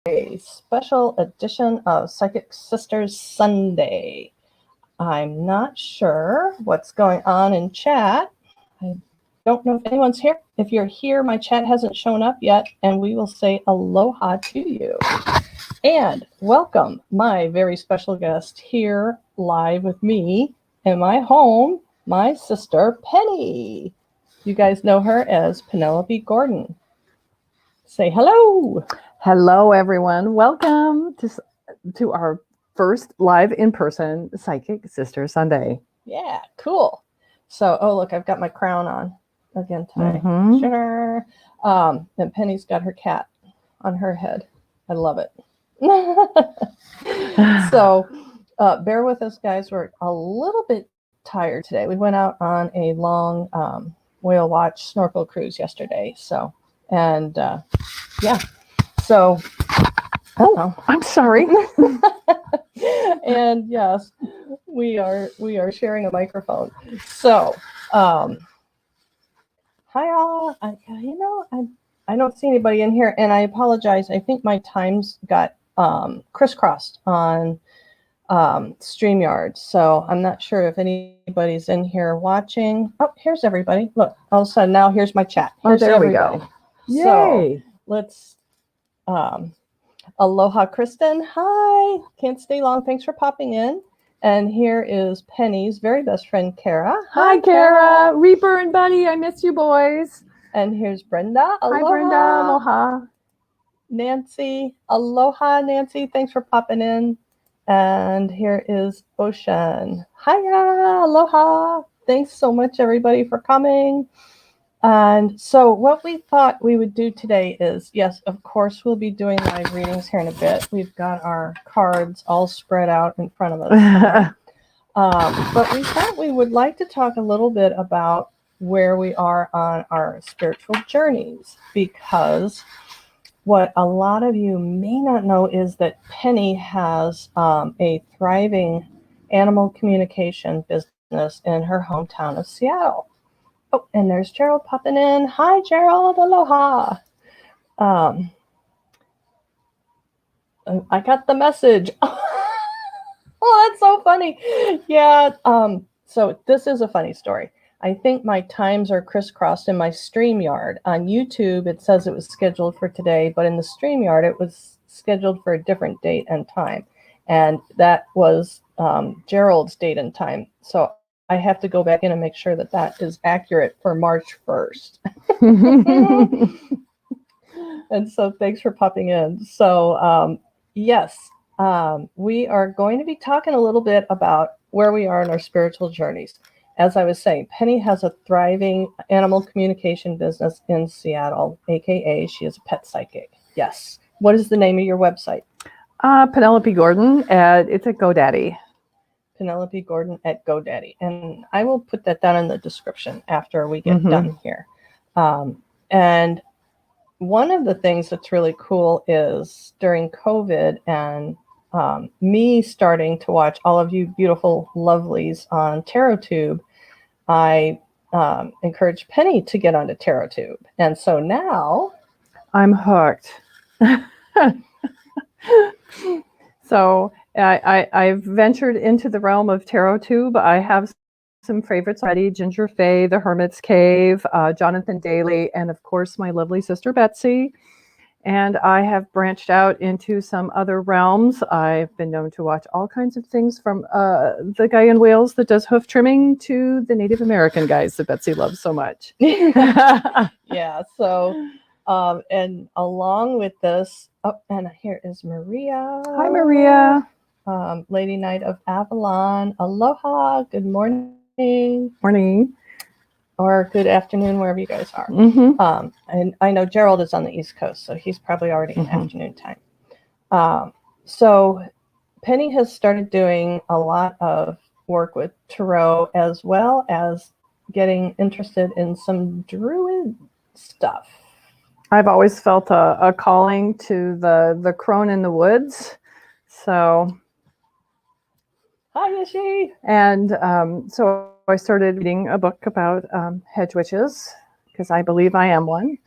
a special edition of Psychic Sisters Sunday. I'm not sure what's going on in chat. I don't know if anyone's here. If you're here, my chat hasn't shown up yet, and we will say aloha to you. And welcome my very special guest here live with me in my home, my sister Penny. You guys know her as Penelope Gordon. Say hello. Hello, everyone. Welcome to our first live in-person Psychic Sister Sunday. Yeah, cool. So, look, I've got my crown on again today. Sure. And Penny's got her cat on her head. I love it. So, bear with us, guys. We're a little bit tired today. We went out on a long whale watch snorkel cruise yesterday. So, and yeah. So, I'm sorry. And yes, we are sharing a microphone. So, hi all. I don't see anybody in here, and I apologize. I think my times got crisscrossed on StreamYard, so I'm not sure if anybody's in here watching. Oh, here's everybody. Look, all of a sudden now here's my chat. Here's there everybody. We go. Yay! So let's. Aloha, Kristen. Hi. Can't stay long. Thanks for popping in. And here is Penny's very best friend, Kara. Hi, Kara. Reaper and Buddy. I miss you, boys. And here's Brenda. Aloha. Hi, Brenda. Aloha. Nancy. Aloha, Nancy. Thanks for popping in. And here is Ocean. Hiya. Aloha. Thanks so much, everybody, for coming. And so what we thought we would do today is, yes, of course, we'll be doing live readings here in a bit. We've got our cards all spread out in front of us. But we thought we would like to talk a little bit about where we are on our spiritual journeys, because what a lot of you may not know is that Penny has a thriving animal communication business in her hometown of Seattle. Oh, and there's Gerald popping in. Hi, Gerald. Aloha. I got the message. Oh, that's so funny. Yeah. So this is a funny story. I think my times are crisscrossed in my StreamYard. On YouTube, it says it was scheduled for today, but in the StreamYard, it was scheduled for a different date and time. And that was Gerald's date and time. So I have to go back in and make sure that that is accurate for March 1st. And so thanks for popping in. So yes, we are going to be talking a little bit about where we are in our spiritual journeys. As I was saying, Penny has a thriving animal communication business in Seattle, aka she is a pet psychic. Yes. What is the name of your website? Penelope Gordon. It's at GoDaddy. Penelope Gordon at GoDaddy. And I will put that down in the description after we get done here. And one of the things that's really cool is during COVID and me starting to watch all of you beautiful lovelies on TarotTube, I encouraged Penny to get onto TarotTube. And so now I'm hooked. So I've ventured into the realm of TarotTube. I have some favorites already: Ginger Faye, The Hermit's Cave, Jonathan Daly, and of course my lovely sister Betsy. And I have branched out into some other realms. I've been known to watch all kinds of things, from the guy in Wales that does hoof trimming to the Native American guys that Betsy loves so much. Yeah. So, and along with this, and here is Maria. Hi, Maria. Lady Knight of Avalon. Aloha. Good morning. Morning. Or good afternoon, wherever you guys are. And I know Gerald is on the East Coast, so he's probably already in afternoon time. So Penny has started doing a lot of work with tarot, as well as getting interested in some druid stuff. I've always felt a calling to the crone in the woods. So, hi, Yishi. And so I started reading a book about hedge witches, because I believe I am one,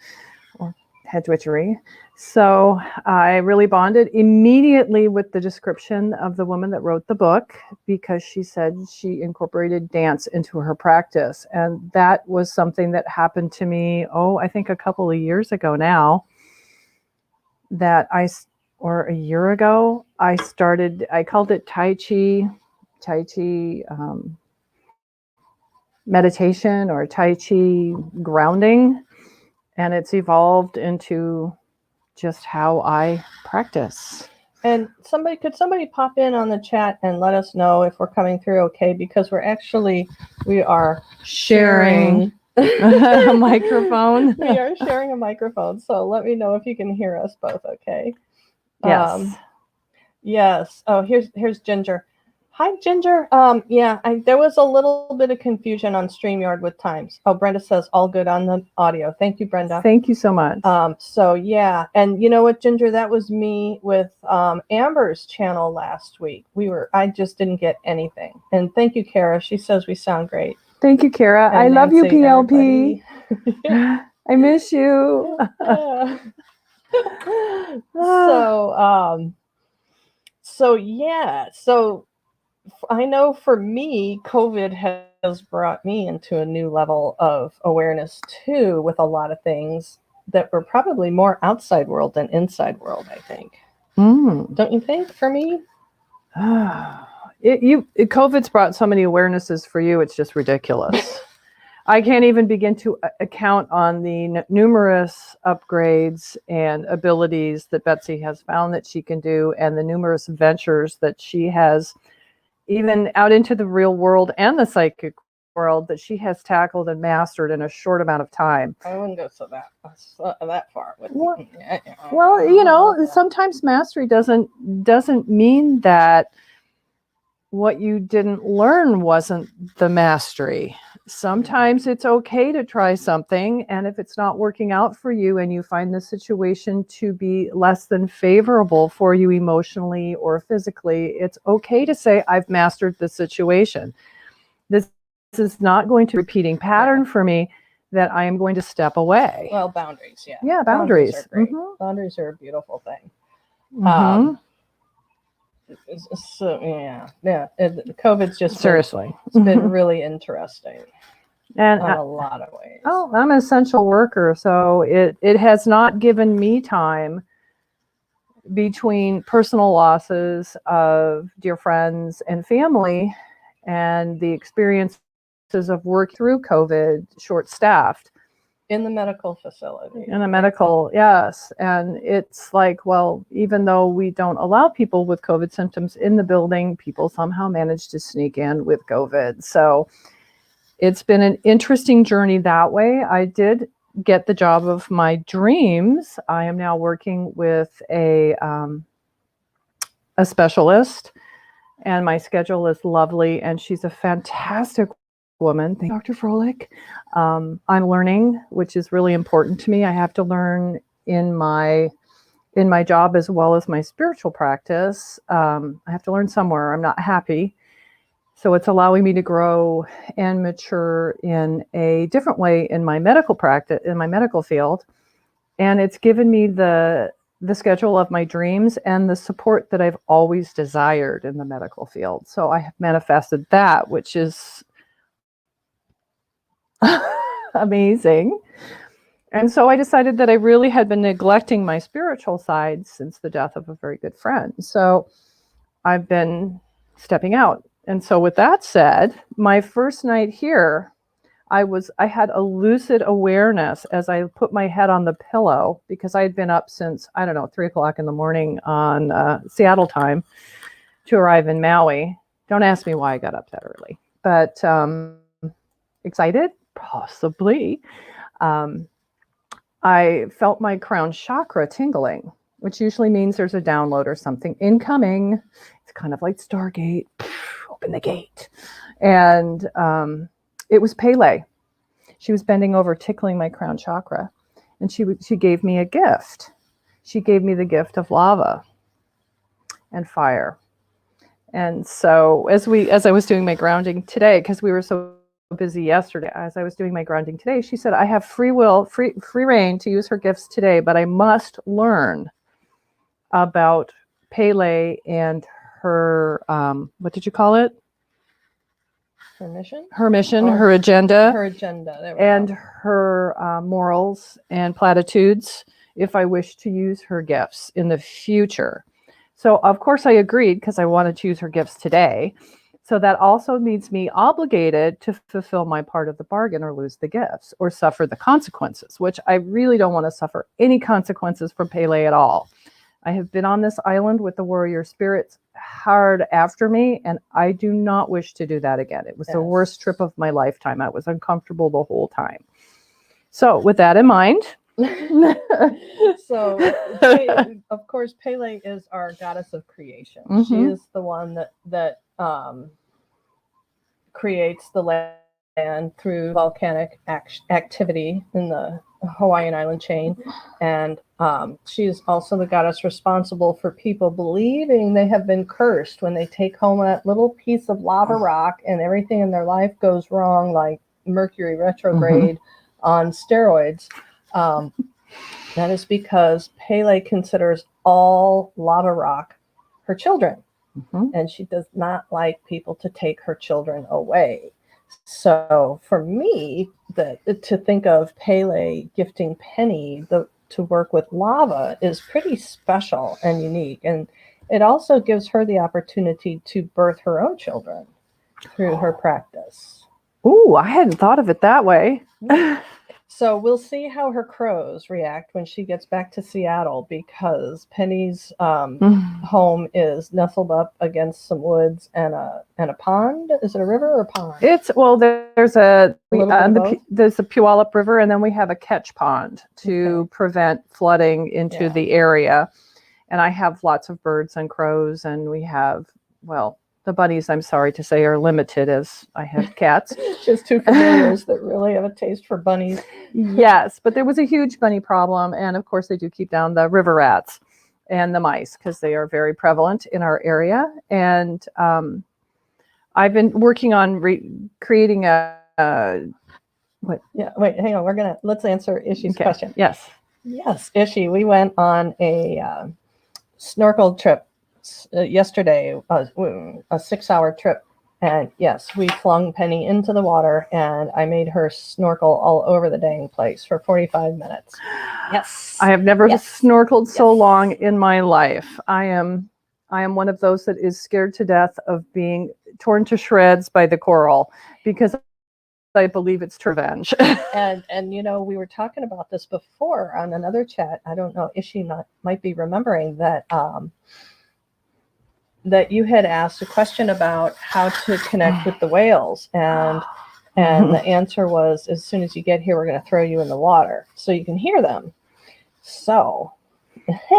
or hedge witchery. So I really bonded immediately with the description of the woman that wrote the book because she said she incorporated dance into her practice. And that was something that happened to me, I think a couple of years ago now, or a year ago, I called it Tai Chi meditation or Tai Chi grounding. And it's evolved into just how I practice. And could somebody pop in on the chat and let us know if we're coming through okay? Because we are sharing a microphone. We are sharing a microphone, so let me know if you can hear us both okay. Yes. Yes. Oh, here's Ginger. Hi, Ginger. Yeah, there was a little bit of confusion on StreamYard with times. Oh, Brenda says all good on the audio. Thank you, Brenda. Thank you so much. So yeah, and you know what, Ginger, that was me with Amber's channel last week. I just didn't get anything. And thank you, Kara. She says we sound great. Thank you, Kara. And I love you, PLP. I miss you. So yeah, so I know for me, COVID has brought me into a new level of awareness too, with a lot of things that were probably more outside world than inside world, I think. Don't you think, for me? COVID's brought so many awarenesses for you, it's just ridiculous. I can't even begin to account on the numerous upgrades and abilities that Betsy has found that she can do, and the numerous ventures that she has, even out into the real world and the psychic world, that she has tackled and mastered in a short amount of time. I wouldn't go that far. Well, you know, sometimes mastery doesn't mean that what you didn't learn wasn't the mastery. Sometimes it's okay to try something, and if it's not working out for you and you find the situation to be less than favorable for you emotionally or physically, it's okay to say, I've mastered the situation. This is not going to be a repeating pattern for me, that I am going to step away. Well, boundaries, yeah. Yeah, boundaries. Boundaries are great. Boundaries are a beautiful thing. So yeah. COVID's just seriously, it's been really interesting, and in a lot of ways. Oh, I'm an essential worker, so it has not given me time between personal losses of dear friends and family, and the experiences of work through COVID, short-staffed. In the medical facility. In a medical, yes. And it's like, well, even though we don't allow people with COVID symptoms in the building, people somehow manage to sneak in with COVID. So it's been an interesting journey that way. I did get the job of my dreams. I am now working with a specialist, and my schedule is lovely, and she's a fantastic woman. Thank you, Dr. Froelich. I'm learning, which is really important to me. I have to learn in my job as well as my spiritual practice. I have to learn somewhere. I'm not happy. So it's allowing me to grow and mature in a different way in my medical practice, in my medical field. And it's given me the schedule of my dreams and the support that I've always desired in the medical field. So I have manifested that, which is amazing. And so I decided that I really had been neglecting my spiritual side since the death of a very good friend. So I've been stepping out. And so with that said, my first night here, I had a lucid awareness as I put my head on the pillow, because I had been up since, 3:00 in the morning on Seattle time to arrive in Maui. Don't ask me why I got up that early, but excited? Possibly. I felt my crown chakra tingling, which usually means there's a download or something incoming. It's kind of like Stargate. Open the gate. And it was Pele. She was bending over, tickling my crown chakra, and she gave me a gift. She gave me the gift of lava and fire. And so as I was doing my grounding today, because we were so busy yesterday. As I was doing my grounding today, she said, I have free reign to use her gifts today, but I must learn about Pele and her, what did you call it? Her mission? Her mission, Or her agenda. Her agenda. There we and go. her morals and platitudes if I wish to use her gifts in the future. So, of course, I agreed because I wanted to use her gifts today. So that also means me obligated to fulfill my part of the bargain or lose the gifts or suffer the consequences, which I really don't want to suffer any consequences from Pele at all. I have been on this island with the warrior spirits hard after me, and I do not wish to do that again. It was the worst trip of my lifetime. I was uncomfortable the whole time. So with that in mind. So, of course, Pele is our goddess of creation. Mm-hmm. She is the one that creates the land through volcanic activity in the Hawaiian island chain. And she is also the goddess responsible for people believing they have been cursed when they take home that little piece of lava rock and everything in their life goes wrong, like Mercury retrograde on steroids. That is because Pele considers all lava rock her children. And she does not like people to take her children away. So for me, to think of Pele gifting Penny to work with lava is pretty special and unique. And it also gives her the opportunity to birth her own children through her practice. Ooh, I hadn't thought of it that way. So we'll see how her crows react when she gets back to Seattle, because Penny's home is nestled up against some woods and a pond. Is it a river or a pond? There's there's the Puyallup River, and then we have a catch pond to prevent flooding into the area. And I have lots of birds and crows, and we have, the bunnies, I'm sorry to say, are limited as I have cats. Just two familiars that really have a taste for bunnies. Yes, but there was a huge bunny problem. And of course, they do keep down the river rats and the mice because they are very prevalent in our area. And I've been working on creating what? Yeah, wait, hang on. Let's answer Ishi's question. Yes, Ishi, we went on a snorkel trip yesterday, a 6-hour trip, and yes, we flung Penny into the water, and I made her snorkel all over the dang place for 45 minutes. Yes, I have never snorkeled so long in my life. I am one of those that is scared to death of being torn to shreds by the coral because I believe it's revenge. and we were talking about this before on another chat. I don't know, Ishi might be remembering that. That you had asked a question about how to connect with the whales, and the answer was, as soon as you get here, we're going to throw you in the water so you can hear them. So,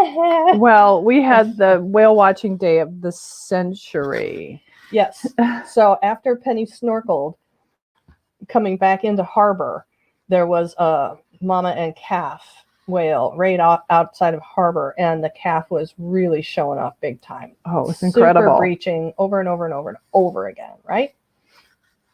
well, we had the whale watching day of the century. Yes. So after Penny snorkeled, coming back into harbor, there was a mama and calf whale right outside of harbor, and the calf was really showing off big time. Oh, it's incredible. Super breaching over and over and over and over again, right?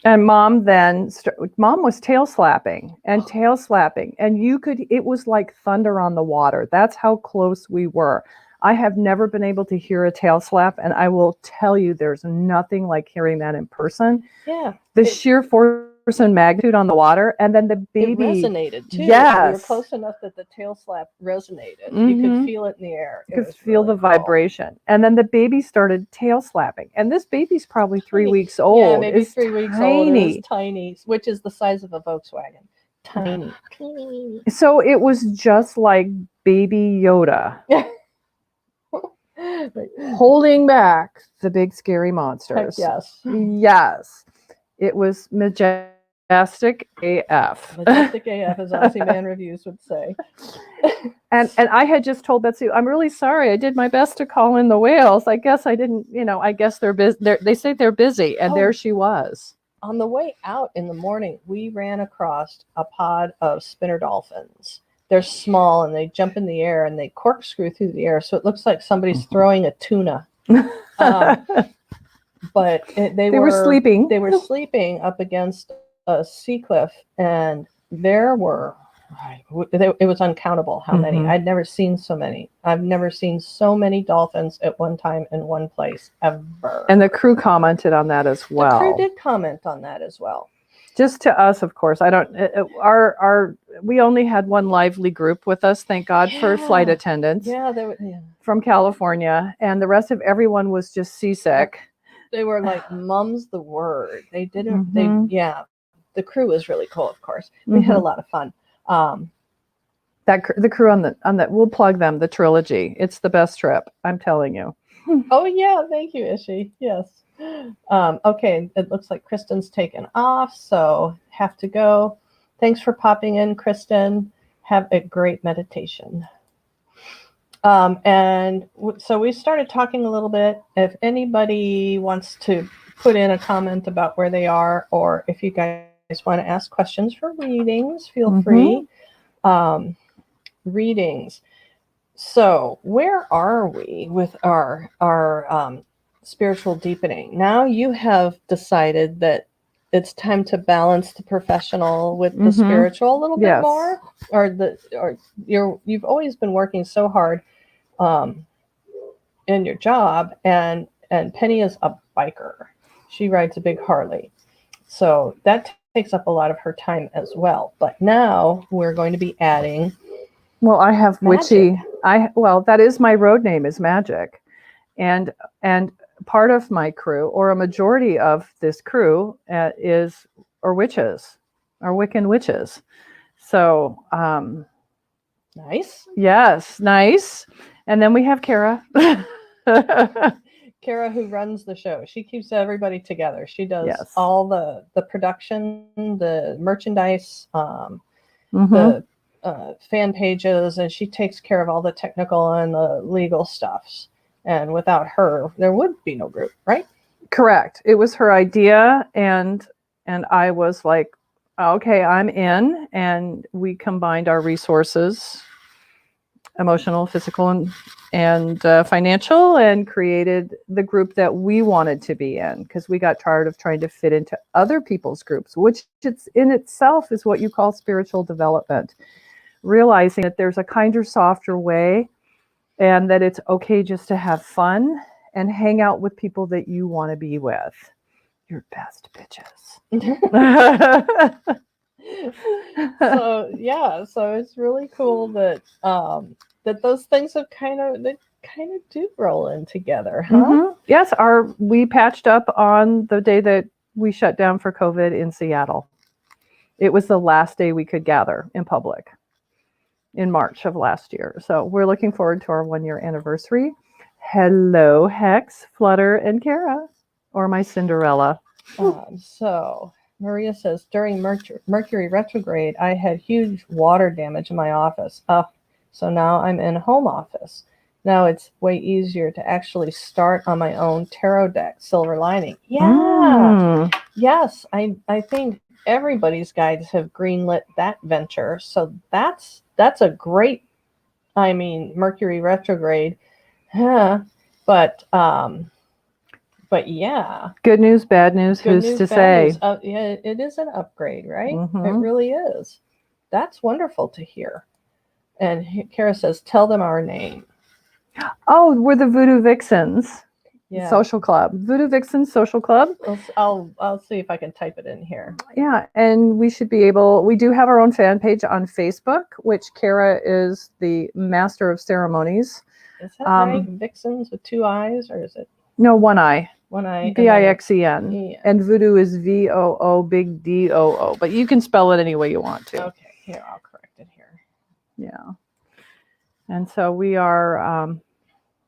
And mom was tail slapping, and it was like thunder on the water. That's how close we were. I have never been able to hear a tail slap, and I will tell you, there's nothing like hearing that in person. Yeah. The sheer force and magnitude on the water, and then the baby. It resonated too. Yes. We were close enough that the tail slap resonated. Mm-hmm. You could feel it in the air. You could feel the vibration. And then the baby started tail slapping. And this baby's probably 3 weeks old. Yeah, maybe 3 weeks old. It's tiny, which is the size of a Volkswagen. Tiny. So it was just like baby Yoda. Holding back the big scary monsters. Yes. Yes. It was majestic AF. Majestic AF, as Aussie Man Reviews would say. And I had just told Betsy, I'm really sorry. I did my best to call in the whales. I guess I didn't, I guess they're busy. They say they're busy. And there she was. On the way out in the morning, we ran across a pod of spinner dolphins. They're small and they jump in the air and they corkscrew through the air. So it looks like somebody's throwing a tuna. But they were sleeping. They were sleeping up against a sea cliff, and there were, it was uncountable how many. Mhm. I'd never seen so many. I've never seen so many dolphins at one time in one place ever. And the crew commented on that as well. The crew did comment on that as well. Just to us, of course. I don't. Our we only had one lively group with us. Thank God for flight attendants. Yeah, they were. Yeah. From California, and the rest of everyone was just seasick. They were like, "Mum's the word." They didn't. Mhm. Yeah. The crew was really cool. Of course, we had a lot of fun. The crew on that, we'll plug them. The trilogy. It's the best trip. I'm telling you. Oh yeah, thank you, Ishi. Yes. Okay, it looks like Kristen's taken off, so have to go. Thanks for popping in, Kristen. Have a great meditation. So we started talking a little bit. If anybody wants to put in a comment about where they are, or if you guys want to ask questions for readings, feel free. Readings. So where are we with our spiritual deepening? Now you have decided that it's time to balance the professional with the spiritual a little bit more, or you've always been working so hard in your job, and Penny is a biker. She rides a big Harley, so that takes up a lot of her time as well. But now we're going to be adding. Well, I have Magic. Well, that is my road name, is Magic, and part of my crew, or a majority of this crew, are witches, are Wiccan witches. So Nice. Yes, nice. And then we have Kara. Kara, who runs the show, she keeps everybody together. She does Yes. all the production, the merchandise, the fan pages, and she takes care of all the technical and the legal stuffs. And without her, there would be no group, right? Correct. It was her idea, and I was like, okay, I'm in. And we combined our resources, emotional, physical, and financial, and created the group that we wanted to be in, because we got tired of trying to fit into other people's groups, which it's in itself is what you call spiritual development. Realizing that there's a kinder, softer way, and that it's okay just to have fun and hang out with people that you want to be with. Your best bitches. So it's really cool that that those things have kind of do roll in together, huh? Yes, we patched up on the day that we shut down for COVID in Seattle. It was the last day we could gather in public in March of last year. So we're looking forward to our 1-year anniversary. Hello, Hex, Flutter, and Kara, or my Cinderella. So Maria says, during Mercury retrograde, I had huge water damage in my office. So now I'm in home office. Now it's way easier to actually start on my own tarot deck, Silver Lining. Yeah. Yes, I think everybody's guides have greenlit that venture. So that's a great, Mercury retrograde. But yeah. Good news, bad news, who's to say? Yeah, it is an upgrade, right? It really is. That's wonderful to hear. And Kara says, tell them our name. Oh, we're the Voodoo Vixens. Yeah. Social Club. Voodoo Vixens Social Club. I'll see if I can type it in here. Yeah, and we do have our own fan page on Facebook, which Kara is the master of ceremonies. Is that right? Vixens with 2 eyes, or is it? No, 1 eye. 1 eye. Vixen. Yeah. And Voodoo is VOO, big DOO. But you can spell it any way you want to. Okay, here, I'll correct it here. Yeah. And so we are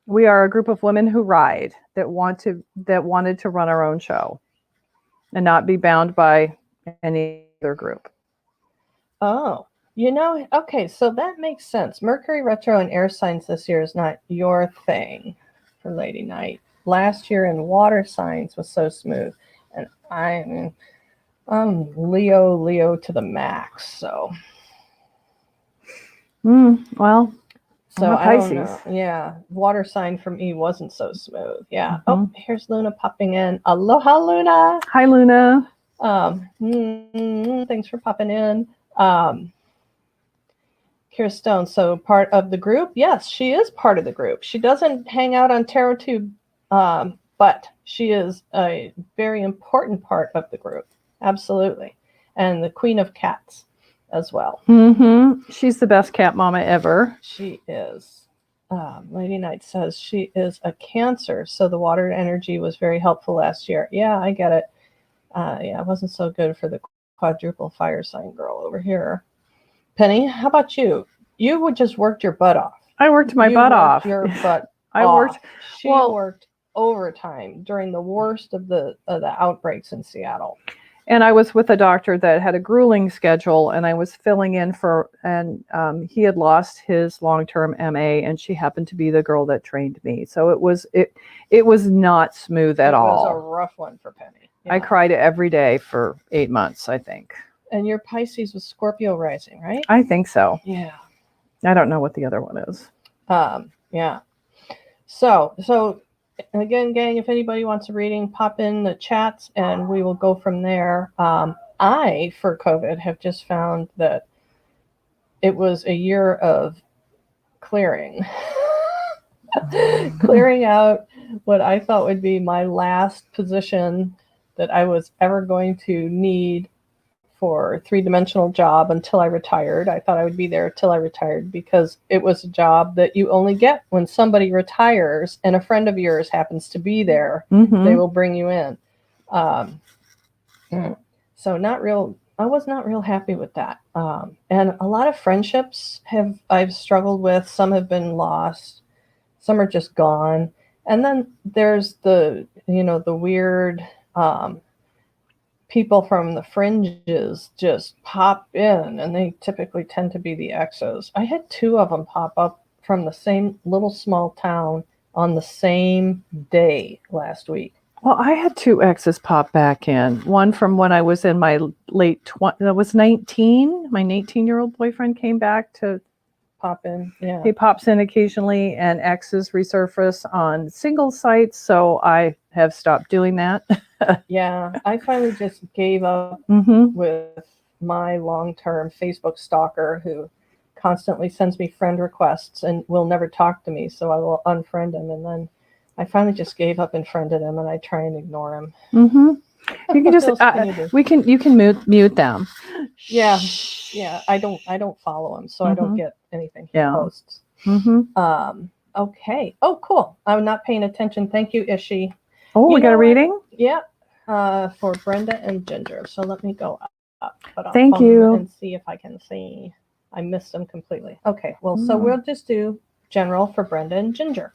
a group of women who ride, that wanted to run our own show and not be bound by any other group. Oh, okay, so that makes sense. Mercury retro and air signs this year is not your thing for Lady Night. Last year in water signs was so smooth, and I'm Leo to the max. So, well, so I don't know. Yeah, water sign for me wasn't so smooth. Yeah. Oh, here's Luna popping in. Aloha, Luna. Hi, Luna. Thanks for popping in. Kira Stone, so part of the group? Yes, she is part of the group. She doesn't hang out on TarotTube, but she is a very important part of the group. Absolutely. And the Queen of Cats as well. She's the best cat mama ever. She is. Lady Knight says she is a Cancer, so the water energy was very helpful last year. Yeah, I get it. Yeah, it wasn't so good for the quadruple fire sign girl over here. Penny, how about you? You would just worked your butt off. I worked my butt off. Your butt I off. worked. She worked overtime during the worst of the outbreaks in Seattle. And I was with a doctor that had a grueling schedule, and I was filling in for, and he had lost his long-term MA, and she happened to be the girl that trained me. So it was not smooth at all. It was a rough one for Penny. Yeah. I cried every day for 8 months, I think. And your Pisces was Scorpio rising, right? I think so. Yeah. I don't know what the other one is. Yeah. So again, gang, if anybody wants a reading, pop in the chats and we will go from there. I, for COVID, have just found that it was a year of clearing. Clearing out what I thought would be my last position that I was ever going to need for a three-dimensional job until I retired. I thought I would be there till I retired because it was a job that you only get when somebody retires and a friend of yours happens to be there. They will bring you in. So I was not real happy with that. And a lot of friendships I've struggled with. Some have been lost. Some are just gone. And then there's the weird people from the fringes just pop in, and they typically tend to be the exos. I had 2 of them pop up from the same little small town on the same day last week. Well, I had 2 exes pop back in. One from when I was in my late 20s. I was 19. My 19-year-old boyfriend came back to pop in. Yeah. He pops in occasionally, and exes resurface on single sites, so I have stopped doing that. Yeah, I finally just gave up with my long-term Facebook stalker who constantly sends me friend requests and will never talk to me, so I will unfriend him. And then I finally just gave up and friended him, and I try and ignore him. You can just you can mute them. Yeah. I don't follow him, so I don't get anything he posts. Okay. Oh, cool. I'm not paying attention. Thank you, Ishi. Oh, we got a reading? Yeah. For Brenda and Ginger. So let me go up. Thank you. And see if I can see. I missed them completely. Okay. Well, so we'll just do general for Brenda and Ginger.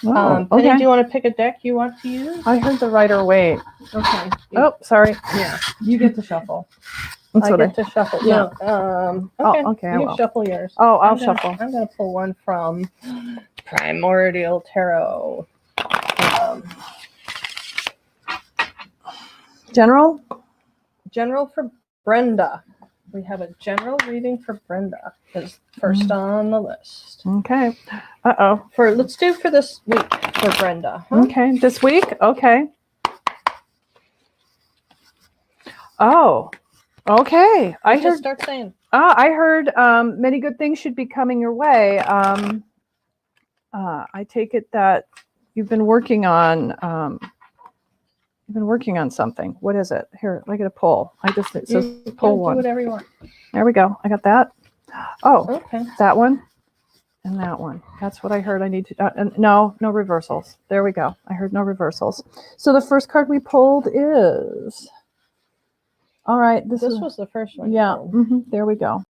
Penny, do you want to pick a deck you want to use? I heard the Rider-Waite. Okay. Oh, sorry. Yeah. You get to shuffle. I get to shuffle. Yeah. Okay. Okay. You shuffle yours. I'll shuffle. I'm going to pull one from Primordial Tarot. General for Brenda. We have a general reading for Brenda is first on the list. Okay. Let's do for this week for Brenda. Huh? Okay. This week? Okay. Oh. Okay. I heard. Start saying. I heard many good things should be coming your way. I take it that you've been working on something. What is it? Here, I get a pull. It says pull one. Do whatever you want. There we go. I got that. Oh, okay. That one and that one. That's what I heard. I need to. No reversals. There we go. I heard no reversals. So the first card we pulled is. All right. This was the first one. Yeah. There we go.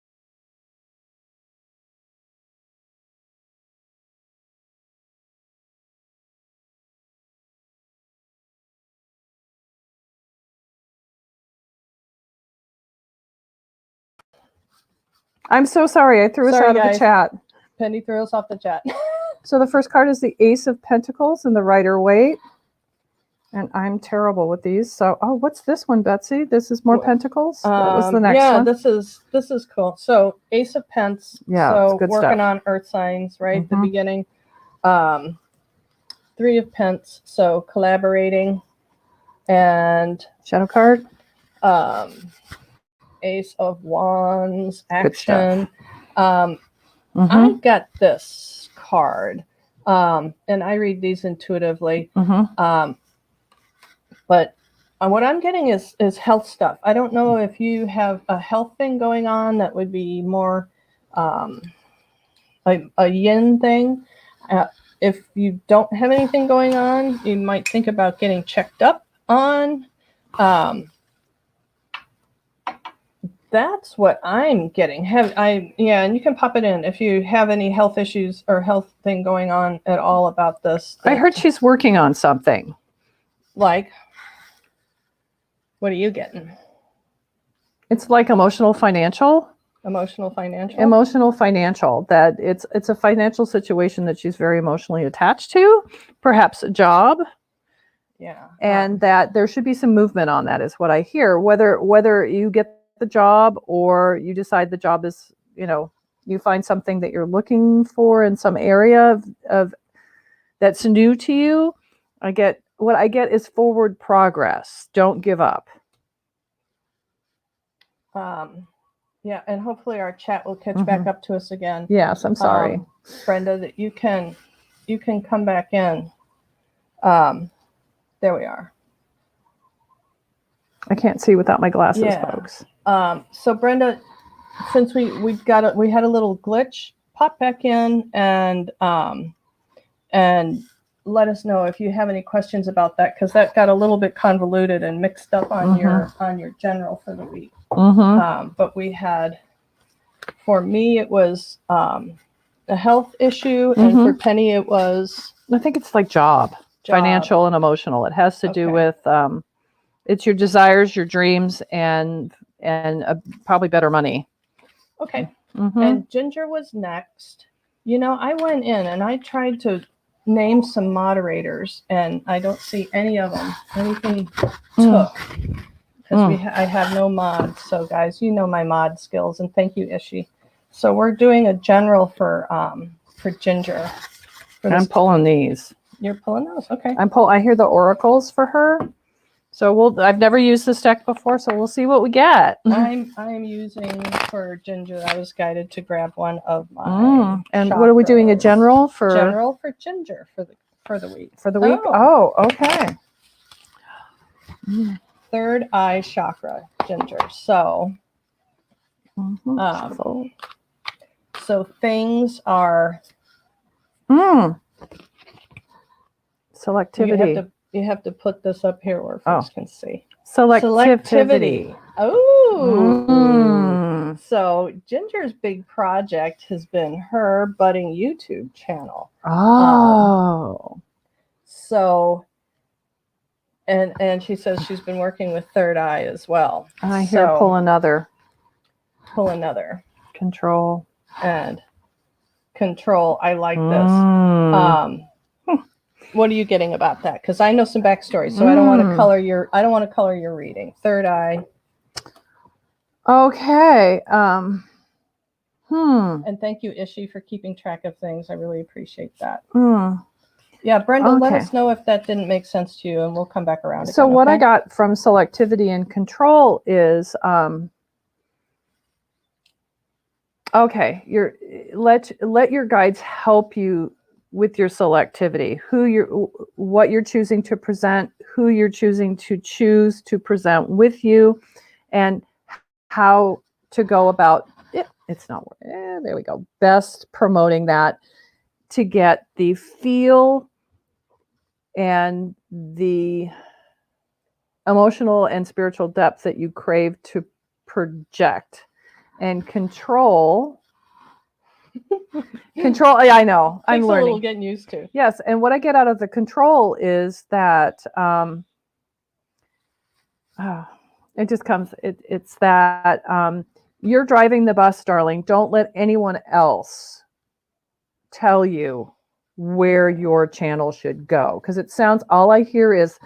I'm so sorry. I threw us out of the chat. Penny threw us off the chat. So the first card is the Ace of Pentacles and the Rider-Waite. And I'm terrible with these. So, what's this one, Betsy? This is more Pentacles? That was the next one. Yeah, this is cool. So Ace of Pents. Yeah, so good working stuff. on earth signs, right? At the beginning. 3 of Pents. So collaborating. And shadow card. Ace of Wands, Good stuff. action. Mm-hmm. I got this card, and I read these intuitively. Mm-hmm. But what I'm getting is health stuff. I don't know if you have a health thing going on that would be more a yin thing. If you don't have anything going on, you might think about getting checked up on. That's what I'm getting. And you can pop it in if you have any health issues or health thing going on at all about this. I heard she's working on something. Like, what are you getting? It's like emotional financial. That it's a financial situation that she's very emotionally attached to, perhaps a job. Yeah. And that there should be some movement on that is what I hear. Whether you get the job or you decide the job is, you find something that you're looking for in some area of that's new to you. What I get is forward progress. Don't give up. Yeah, and hopefully our chat will catch back up to us again. Yes, I'm sorry, Brenda, that you can come back in. There we are. I can't see without my glasses, folks. So Brenda, since we had a little glitch, pop back in and let us know if you have any questions about that, because that got a little bit convoluted and mixed up on your general for the week. But we had, for me, it was a health issue, and for Penny, it was, I think it's like job, financial and emotional. It has to do with it's your desires, your dreams, and probably better money. Okay. And Ginger was next. I went in and I tried to name some moderators, and I don't see any of them. Anything took, because I have no mods. So guys, my mod skills, and thank you, Ishi. So we're doing a general for Ginger. I'm pulling these. You're pulling those, okay? I hear the oracles for her. So I've never used this deck before, so we'll see what we get. I'm using for Ginger. I was guided to grab one of my. And chakras. What are we doing? A general for Ginger for the week. For the week. Oh okay. Third eye chakra, Ginger. So, so things are. Selectivity. You have to put this up here where folks can see. Selectivity. Oh. So Ginger's big project has been her budding YouTube channel. So, and she says she's been working with Third Eye as well. I hear pull another. Control. And control. I like this. What are you getting about that? Because I know some backstory, so I don't want to color your reading. Third eye. Okay. And thank you, Ishi, for keeping track of things. I really appreciate that. Yeah, Brenda, let us know if that didn't make sense to you, and we'll come back around. So what I got from selectivity and control is let your guides help you with your selectivity, what you're choosing to present, who you're choosing to choose to present with you, and how to go about it. It's not there we go. Best promoting that to get the feel and the emotional and spiritual depth that you crave to project. And control. I know. I'm learning. A little getting used to. Yes, and what I get out of the control is that it just comes. It's that you're driving the bus, darling. Don't let anyone else tell you where your channel should go, because it sounds. All I hear is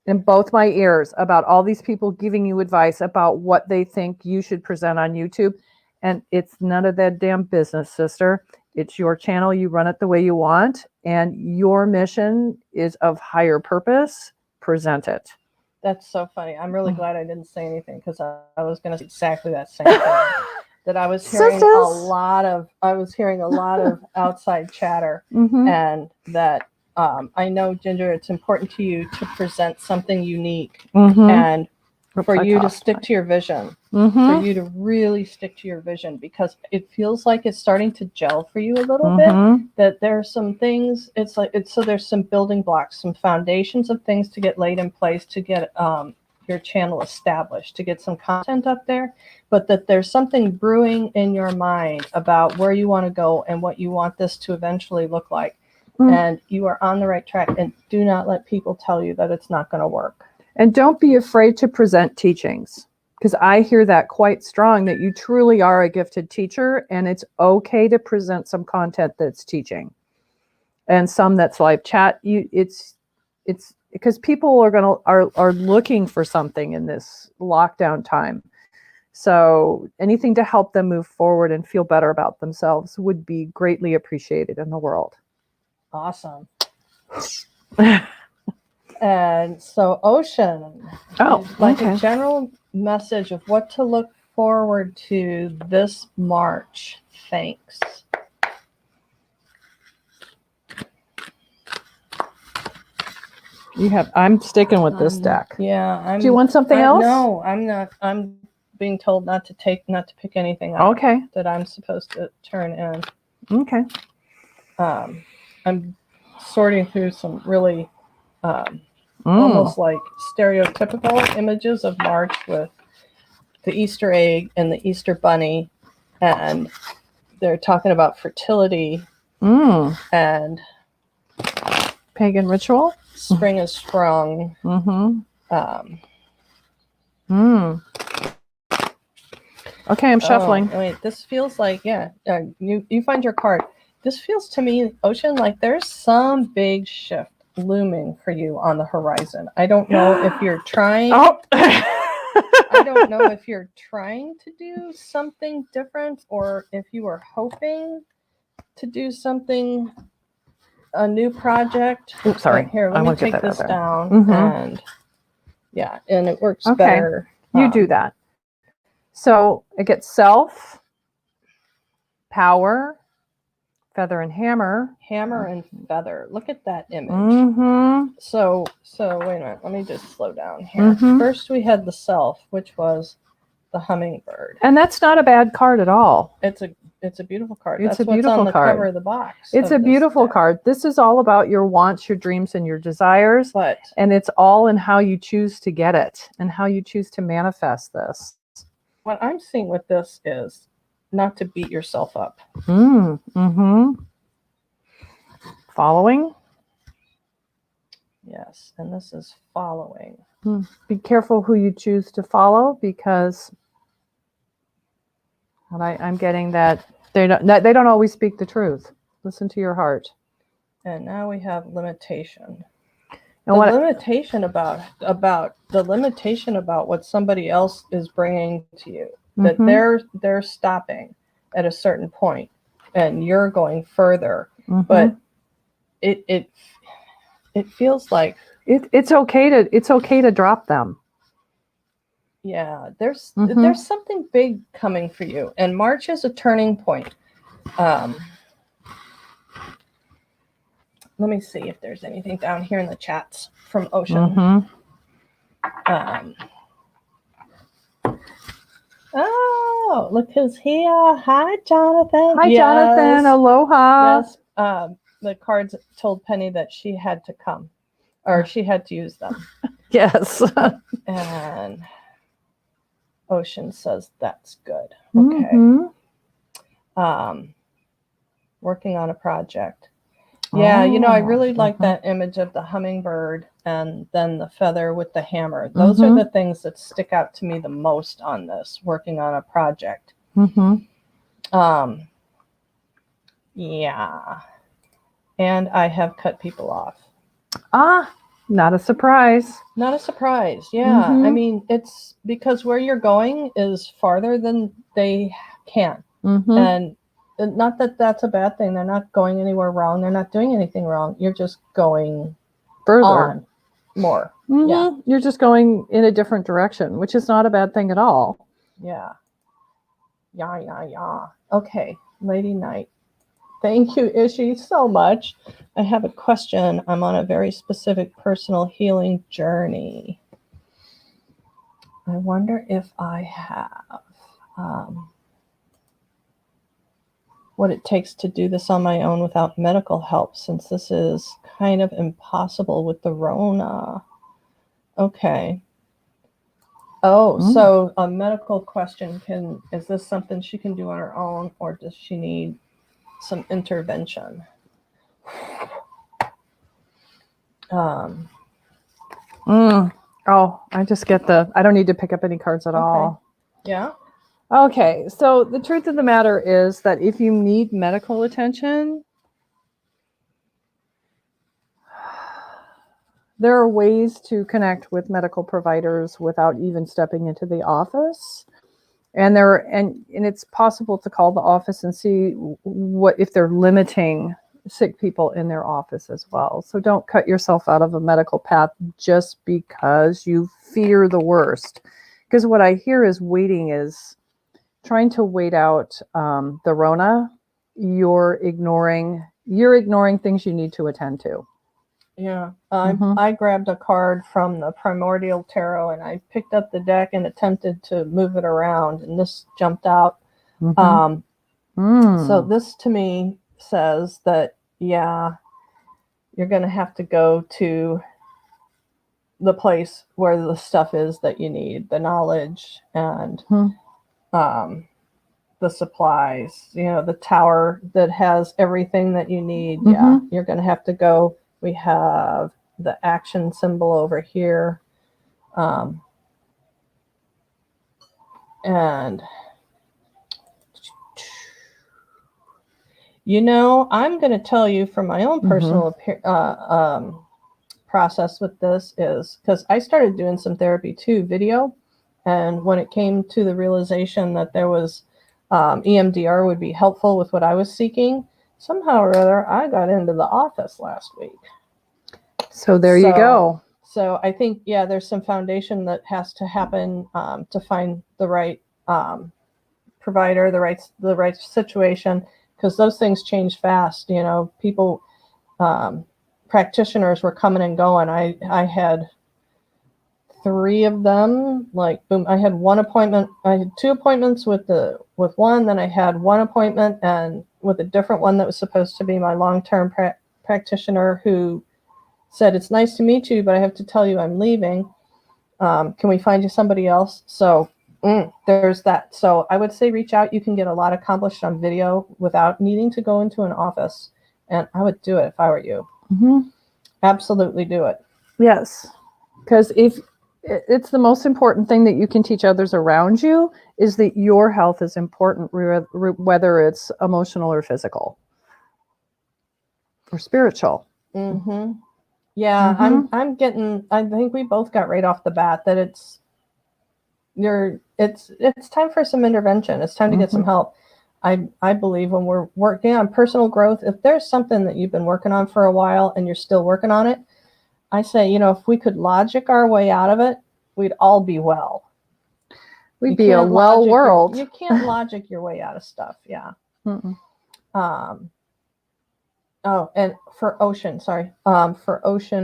in both my ears about all these people giving you advice about what they think you should present on YouTube. And it's none of that damn business, sister. It's your channel. You run it the way you want. And your mission is of higher purpose. Present it. That's so funny. I'm really glad I didn't say anything because I was going to say exactly that same thing. That I was hearing a lot of outside chatter, and that I know, Ginger, it's important to you to present something unique, and for you to stick to your vision, for you to really stick to your vision, because it feels like it's starting to gel for you a little bit. That there's some things. So there's some building blocks, some foundations of things to get laid in place to get your channel established, to get some content up there, but that there's something brewing in your mind about where you want to go and what you want this to eventually look like. And you are on the right track, and do not let people tell you that it's not going to work. And don't be afraid to present teachings, because I hear that quite strong, that you truly are a gifted teacher, and it's okay to present some content that's teaching and some that's live chat. It's because people are looking for something in this lockdown time. So anything to help them move forward and feel better about themselves would be greatly appreciated in the world. Awesome. And so, Ocean, a general message of what to look forward to this March. Thanks. I'm sticking with this deck. Yeah. Do you want something else? No, I'm not. I'm being told not to pick anything up. Okay. That I'm supposed to turn in. Okay. I'm sorting through some really almost like stereotypical images of March with the Easter egg and the Easter bunny, and they're talking about fertility and pagan ritual. Spring is sprung. Okay, I'm shuffling. Wait, this feels like you find your card. This feels to me, Ocean, like there's some big shift looming for you on the horizon. I don't know if you're trying. I don't know if you're trying to do something different or if you are hoping to do something, a new project. Oops, sorry. Here, let me take this down. And it works better. You do that. So I get self, power, feather and hammer. Hammer and feather. Look at that image. So wait a minute. Let me just slow down here. First we had the self, which was the hummingbird. And that's not a bad card at all. It's a beautiful card. It's That's a beautiful what's on the card. cover of the box. It's a beautiful card. This is all about your wants, your dreams, and your desires. And it's all in how you choose to get it and how you choose to manifest this. What I'm seeing with this is not to beat yourself up. Following? Yes, and this is following. Be careful who you choose to follow, because I'm getting that they don't always speak the truth. Listen to your heart. And now we have limitation. And limitation about what somebody else is bringing to you. That they're stopping at a certain point, and you're going further. But it feels like it's okay to drop them. Yeah, there's something big coming for you, and March is a turning point. Let me see if there's anything down here in the chats from Ocean. Oh, look who's here. Hi, Jonathan. Hi, Jonathan. Aloha. Yes. The cards told Penny that she had to come, or she had to use them. Yes. And Ocean says that's good. Okay. Working on a project. Yeah, I really like that image of the hummingbird and then the feather with the hammer. Those are the things that stick out to me the most on this, working on a project. Yeah. And I have cut people off. Not a surprise. Not a surprise. Yeah. I mean, it's because where you're going is farther than they can. And not that that's a bad thing. They're not going anywhere wrong. They're not doing anything wrong. You're just going further. more. Mm-hmm. Yeah. You're just going in a different direction, which is not a bad thing at all. Yeah. Yeah. Okay, Lady Knight. Thank you, Ishi, so much. I have a question. I'm on a very specific personal healing journey. I wonder if I have what it takes to do this on my own without medical help, since this is kind of impossible with the Rona. Okay. Oh, so a medical question, is this something she can do on her own, or does she need some intervention? Oh, I just get I don't need to pick up any cards at all. Yeah. Okay, so the truth of the matter is that if you need medical attention, there are ways to connect with medical providers without even stepping into the office. And it's possible to call the office and see what if they're limiting sick people in their office as well. So don't cut yourself out of a medical path just because you fear the worst. Because what I hear is trying to wait out the Rona. You're ignoring things you need to attend to. Yeah, I grabbed a card from the Primordial Tarot and I picked up the deck and attempted to move it around, and this jumped out. So this to me says that, yeah, you're going to have to go to the place where the stuff is that you need, the knowledge and the supplies, the tower that has everything that you need. Yeah, you're going to have to go. We have the action symbol over here. And, I'm going to tell you from my own personal process with this is because I started doing some therapy too, video. And when it came to the realization that there was EMDR would be helpful with what I was seeking, somehow or other, I got into the office last week. So there you go. So I think, yeah, there's some foundation that has to happen to find the right provider, the right situation, because those things change fast. People, practitioners were coming and going. I had 3 of them, like boom. I had one appointment. I had 2 appointments with one. Then I had one appointment and with a different one that was supposed to be my long-term practitioner, who said, "It's nice to meet you, but I have to tell you I'm leaving. Can we find you somebody else?" So there's that. So I would say reach out. You can get a lot accomplished on video without needing to go into an office. And I would do it if I were you. Absolutely do it. Yes. Because if it's the most important thing that you can teach others around you is that your health is important, whether it's emotional or physical or spiritual. Yeah, I'm getting. I think we both got right off the bat that it's time for some intervention. It's time to get some help. I believe when we're working on personal growth, if there's something that you've been working on for a while and you're still working on it, I say, if we could logic our way out of it, we'd all be well. We'd be a well world. You can't logic your way out of stuff. Yeah. Oh, and for ocean,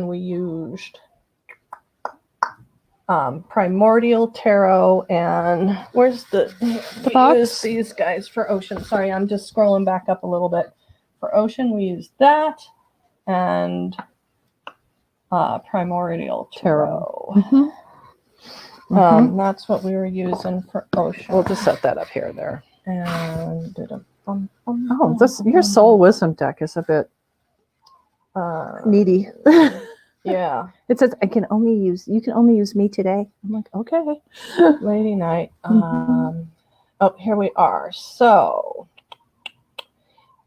we used Primordial Tarot, and where's the box? Use these guys for ocean. Sorry, I'm just scrolling back up a little bit. For ocean, we used that and Primordial Tarot. That's what we were using for ocean. We'll just set that up here, there. And your soul wisdom deck is a bit needy. Yeah. It says you can only use me today. I'm like, okay. Lady Knight. Oh, here we are. So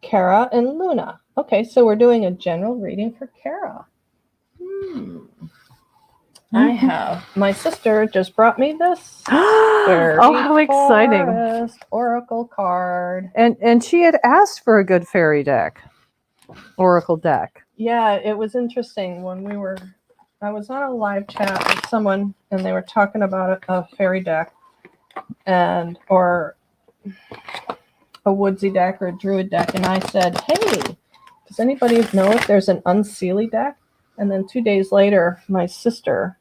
Kara and Luna. Okay, so we're doing a general reading for Kara. I have, my sister just brought me this how exciting oracle card. And she had asked for a good fairy deck, oracle deck. Yeah, it was interesting when we were I was on a live chat with someone, and they were talking about a fairy deck, or a woodsy deck or a druid deck, and I said, "Hey, does anybody know if there's an unseelie deck?" And then 2 days later, my sister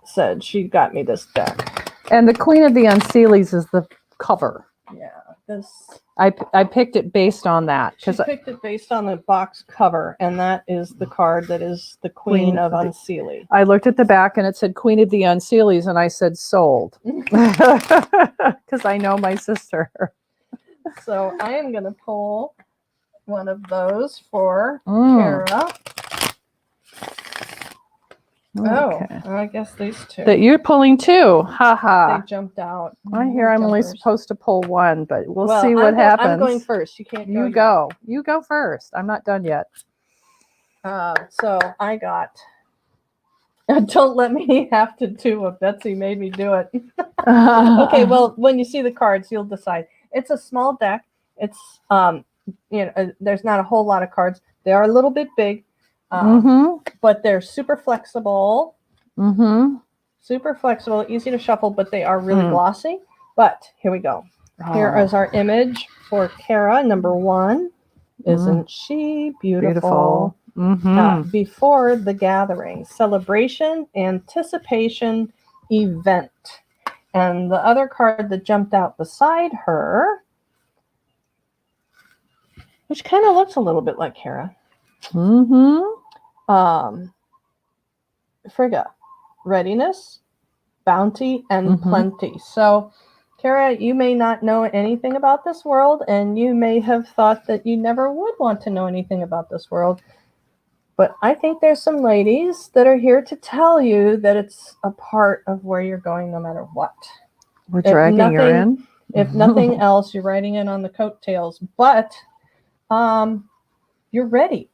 said she got me this deck. And the Queen of the Unseelies is the cover. Yeah, this. I picked it based on that. She picked it based on the box cover, and that is the card that is the Queen of Unseelie. I looked at the back and it said Queen of the Unseelies, and I said sold. Because I know my sister. So I am going to pull one of those for Kara. Okay. Oh, I guess these two. That you're pulling two. Haha. They jumped out. I hear I'm only supposed to pull one, but we'll see what happens. I'm going first. You can't go. You go. You go first. I'm not done yet. So I got. Don't let me have to do what Betsy made me do it. Okay, well, when you see the cards, you'll decide. It's a small deck. It's there's not a whole lot of cards. They are a little bit big. But they're super flexible. Super flexible, easy to shuffle, but they are really glossy. But here we go. Here is our image for Kara, number 1. Isn't she beautiful? Before the gathering, celebration, anticipation, event. And the other card that jumped out beside her, which kind of looks a little bit like Kara. Frigga, readiness, bounty, and plenty. So, Kara, you may not know anything about this world, and you may have thought that you never would want to know anything about this world. But I think there's some ladies that are here to tell you that it's a part of where you're going no matter what. We're dragging her in. If nothing else, you're riding in on the coattails. But you're ready.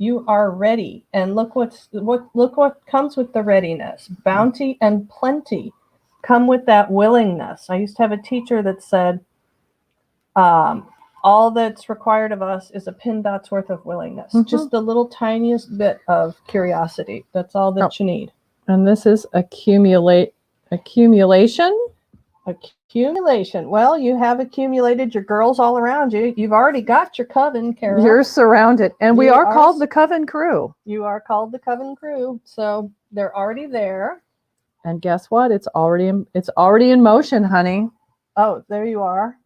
You are ready, and look what comes with the readiness. Bounty and plenty come with that willingness. I used to have a teacher that said, all that's required of us is a pin dot's worth of willingness. Just the little tiniest bit of curiosity. That's all that you need. And this is accumulation. Accumulation. Well, you have accumulated your girls all around you. You've already got your coven, Kara. You're surrounded. And we are called the Coven Crew. You are called the Coven Crew. So they're already there. And guess what? It's already in motion, honey. Oh, there you are.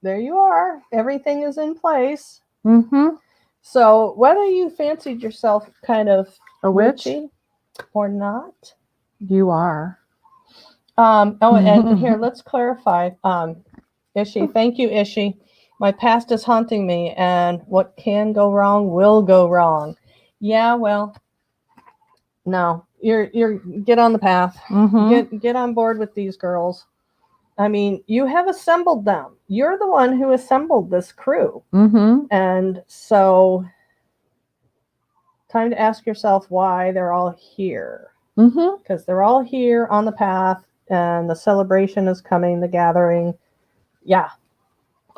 There you are. Everything is in place. So whether you fancied yourself kind of a witch or not, you are. And here, let's clarify. Ishi, thank you, Ishi. My past is haunting me, and what can go wrong will go wrong. Yeah, well, no, you're get on the path. Get on board with these girls. I mean, you have assembled them. You're the one who assembled this crew. And so, time to ask yourself why they're all here. Because they're all here on the path. And the celebration is coming, the gathering. Yeah.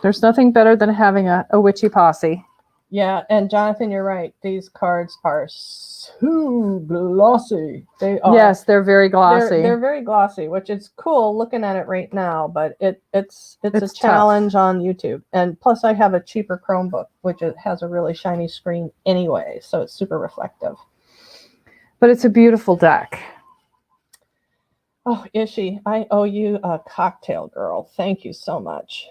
There's nothing better than having a witchy posse. Yeah, and Jonathan, you're right. These cards are so glossy. They are. Yes, they're very glossy. They're very glossy, which is cool looking at it right now, but it's a challenge on YouTube. And plus I have a cheaper Chromebook, which has a really shiny screen anyway, so it's super reflective. But it's a beautiful deck. Oh, Ishi, I owe you a cocktail, girl. Thank you so much.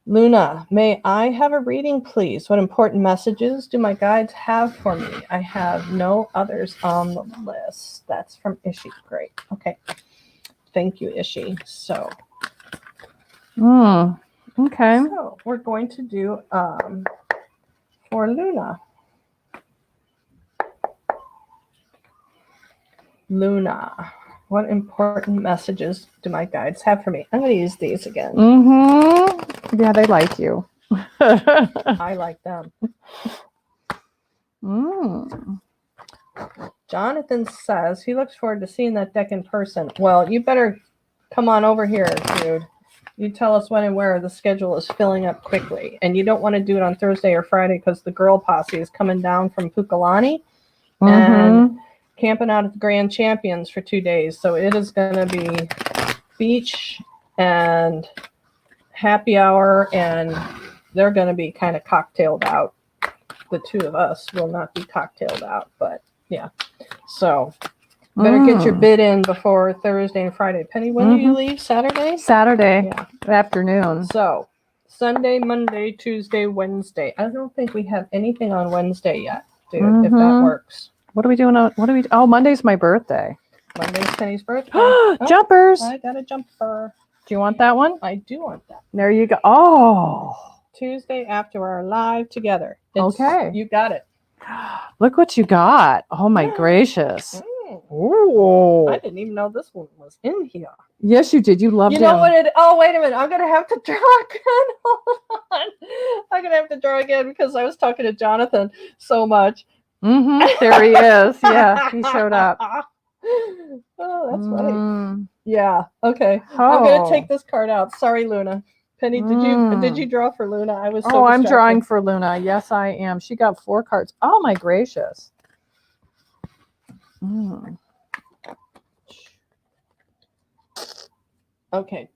Luna, may I have a reading, please? What important messages do my guides have for me? I have no others on the list. That's from Ishi. Great. Okay. Thank you, Ishi. So. Okay. So we're going to do for Luna. Luna, what important messages do my guides have for me? I'm going to use these again. Yeah, they like you. I like them. Jonathan says he looks forward to seeing that deck in person. Well, you better come on over here, dude. You tell us when and where. The schedule is filling up quickly. And you don't want to do it on Thursday or Friday because the girl posse is coming down from Pukalani and camping out at the Grand Champions for 2 days. So it is going to be beach and happy hour, and they're going to be kind of cocktailed out. The two of us will not be cocktailed out, but yeah. So better get your bid in before Thursday and Friday. Penny, when do you leave? Saturday? Saturday Yeah. afternoon. So Sunday, Monday, Tuesday, Wednesday. I don't think we have anything on Wednesday yet, dude, if that works. What are we doing on, oh, Monday's my birthday. Monday's Penny's birthday. Jumpers. I got a jumper. Do you want that one? I do want that. There you go. Oh. Tuesday after our live together. Okay. You got it. Look what you got. Oh my gracious. Oh. I didn't even know this one was in here. Yes, you did. You loved it. You know what it, oh, wait a minute. I'm going to have to draw again. Hold on. I'm going to have to draw again because I was talking to Jonathan so much. There he is. Yeah, he showed up. Oh, that's funny. Yeah. Okay. Oh. I'm going to take this card out. Sorry, Luna. Penny, did you draw for Luna? I was so I'm distracted. drawing for Luna. Yes, I am. She got 4 cards. Oh my gracious. Okay.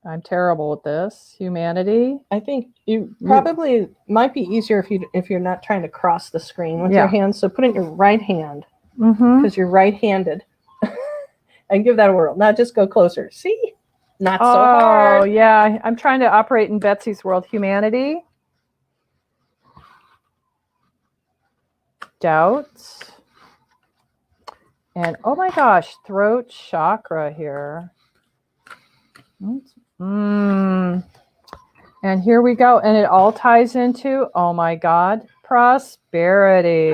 I'm terrible with this. Humanity. I think you probably might be easier if you're not trying to cross the screen with your hands. So put it in your right hand because you're right-handed, and give that a whirl. Now just go closer. See, not so hard. Oh yeah, I'm trying to operate in Betsy's world. Humanity. Doubts. And oh my gosh, throat chakra here. And here we go. And it all ties into, oh my God, prosperity.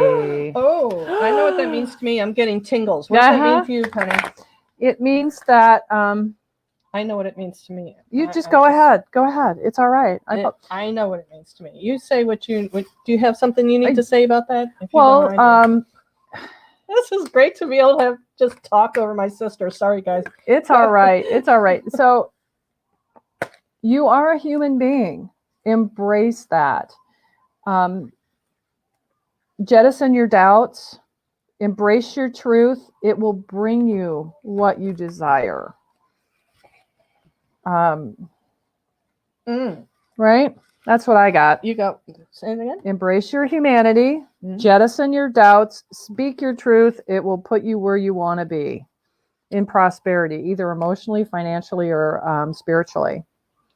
Oh, I know what that means to me. I'm getting tingles. What does that mean to you, Penny? It means that I know what it means to me. You just go ahead. Go ahead. It's all right. I know what it means to me. You say do you have something you need to say about that? Well, this is great to be able to have just talk over my sister. Sorry, guys. It's all right. It's all right. So you are a human being. Embrace that. Jettison your doubts. Embrace your truth. It will bring you what you desire. Right? That's what I got. You go. Say it again. Embrace your humanity. Jettison your doubts. Speak your truth. It will put you where you want to be in prosperity, either emotionally, financially, or spiritually.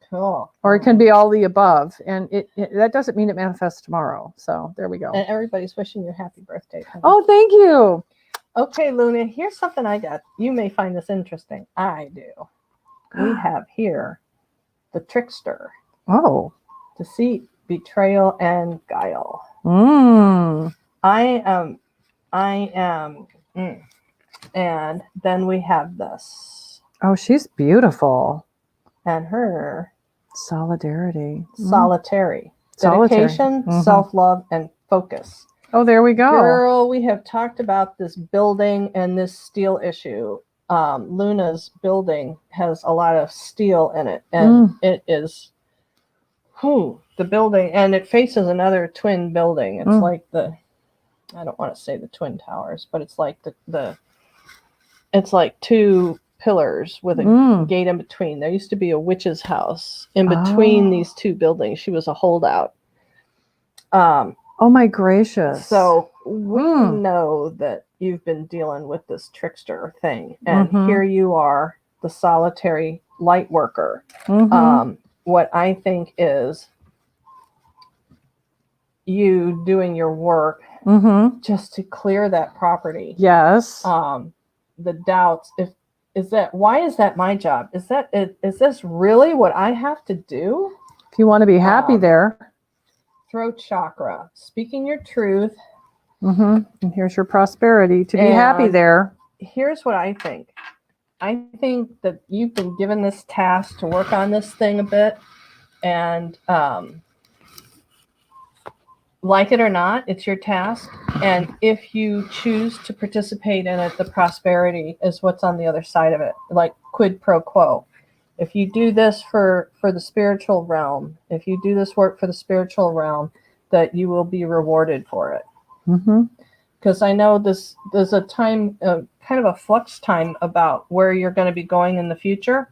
Cool. Or it can be all the above. And that doesn't mean it manifests tomorrow. So there we go. And everybody's wishing you a happy birthday. Penny. Oh, thank you. Okay, Luna, here's something I got. You may find this interesting. I do. We have here the trickster. Oh. Deceit, betrayal, and guile. I am. And then we have this. Oh, she's beautiful. And her. Solidarity. Solitary. Dedication, self-love, and focus. Oh, there we go. Girl, we have talked about this building and this steel issue. Luna's building has a lot of steel in it, and it is the building, and it faces another twin building. It's like I don't want to say the Twin Towers, but it's like it's like 2 pillars with a gate in between. There used to be a witch's house in between these 2 buildings. She was a holdout. Oh my gracious. So we know that you've been dealing with this trickster thing, and here you are, the solitary light worker. What I think is you doing your work just to clear that property. Yes. The doubts. Why is that my job? Is this really what I have to do? If you want to be happy there. Throat chakra, speaking your truth. And here's your prosperity to be happy there. Here's what I think. I think that you've been given this task to work on this thing a bit, and like it or not, it's your task. And if you choose to participate in it, the prosperity is what's on the other side of it, like quid pro quo. if you do this for the spiritual realm, if you do this work for the spiritual realm, that you will be rewarded for it. Because I know there's a time, kind of a flux time about where you're going to be going in the future.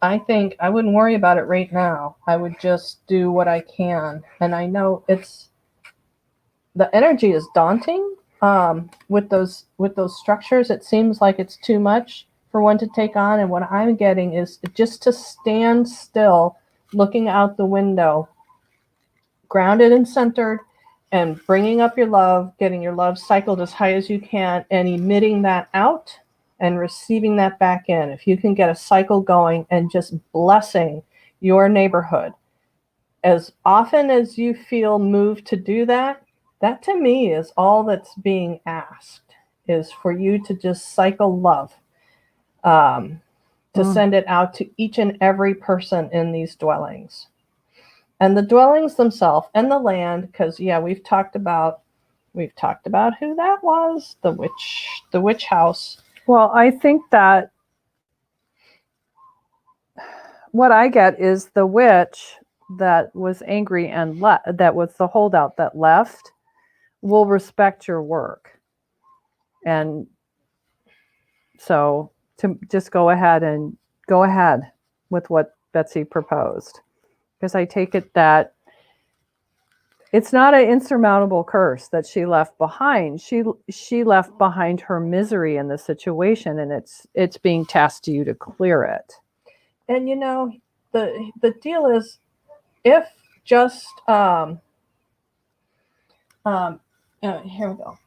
I think I wouldn't worry about it right now. I would just do what I can. And I know the energy is daunting with those structures. It seems like it's too much for one to take on. And what I'm getting is just to stand still, looking out the window, grounded and centered, and bringing up your love, getting your love cycled as high as you can, and emitting that out and receiving that back in. If you can get a cycle going and just blessing your neighborhood as often as you feel moved to do that, that to me is all that's being asked, is for you to just cycle love, to send it out to each and every person in these dwellings. And the dwellings themselves and the land, because we've talked about who that was, the witch house. Well, I think that what I get is the witch that was angry and that was the holdout that left will respect your work. And so to just go ahead with what Betsy proposed. Because I take it that it's not an insurmountable curse that she left behind. She left behind her misery in the situation, and it's being tasked to you to clear it. And the deal is, if just here we go.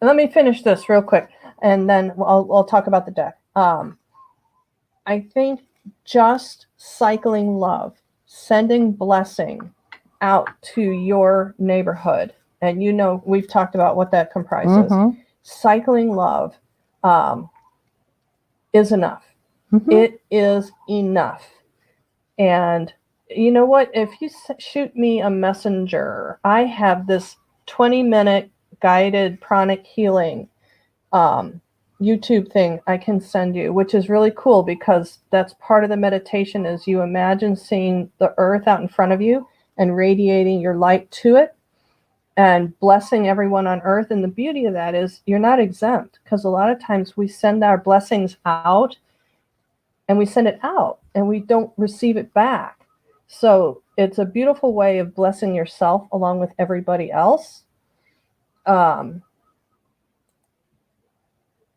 Let me finish this real quick, and then I'll talk about the deck. I think just cycling love, sending blessing out to your neighborhood, and we've talked about what that comprises. Cycling love is enough. It is enough. And you know what? If you shoot me a messenger, I have this 20-minute guided pranic healing YouTube thing I can send you, which is really cool, because that's part of the meditation, is you imagine seeing the earth out in front of you and radiating your light to it and blessing everyone on earth. And the beauty of that is you're not exempt, because a lot of times we send our blessings out and we send it out and we don't receive it back. So it's a beautiful way of blessing yourself along with everybody else.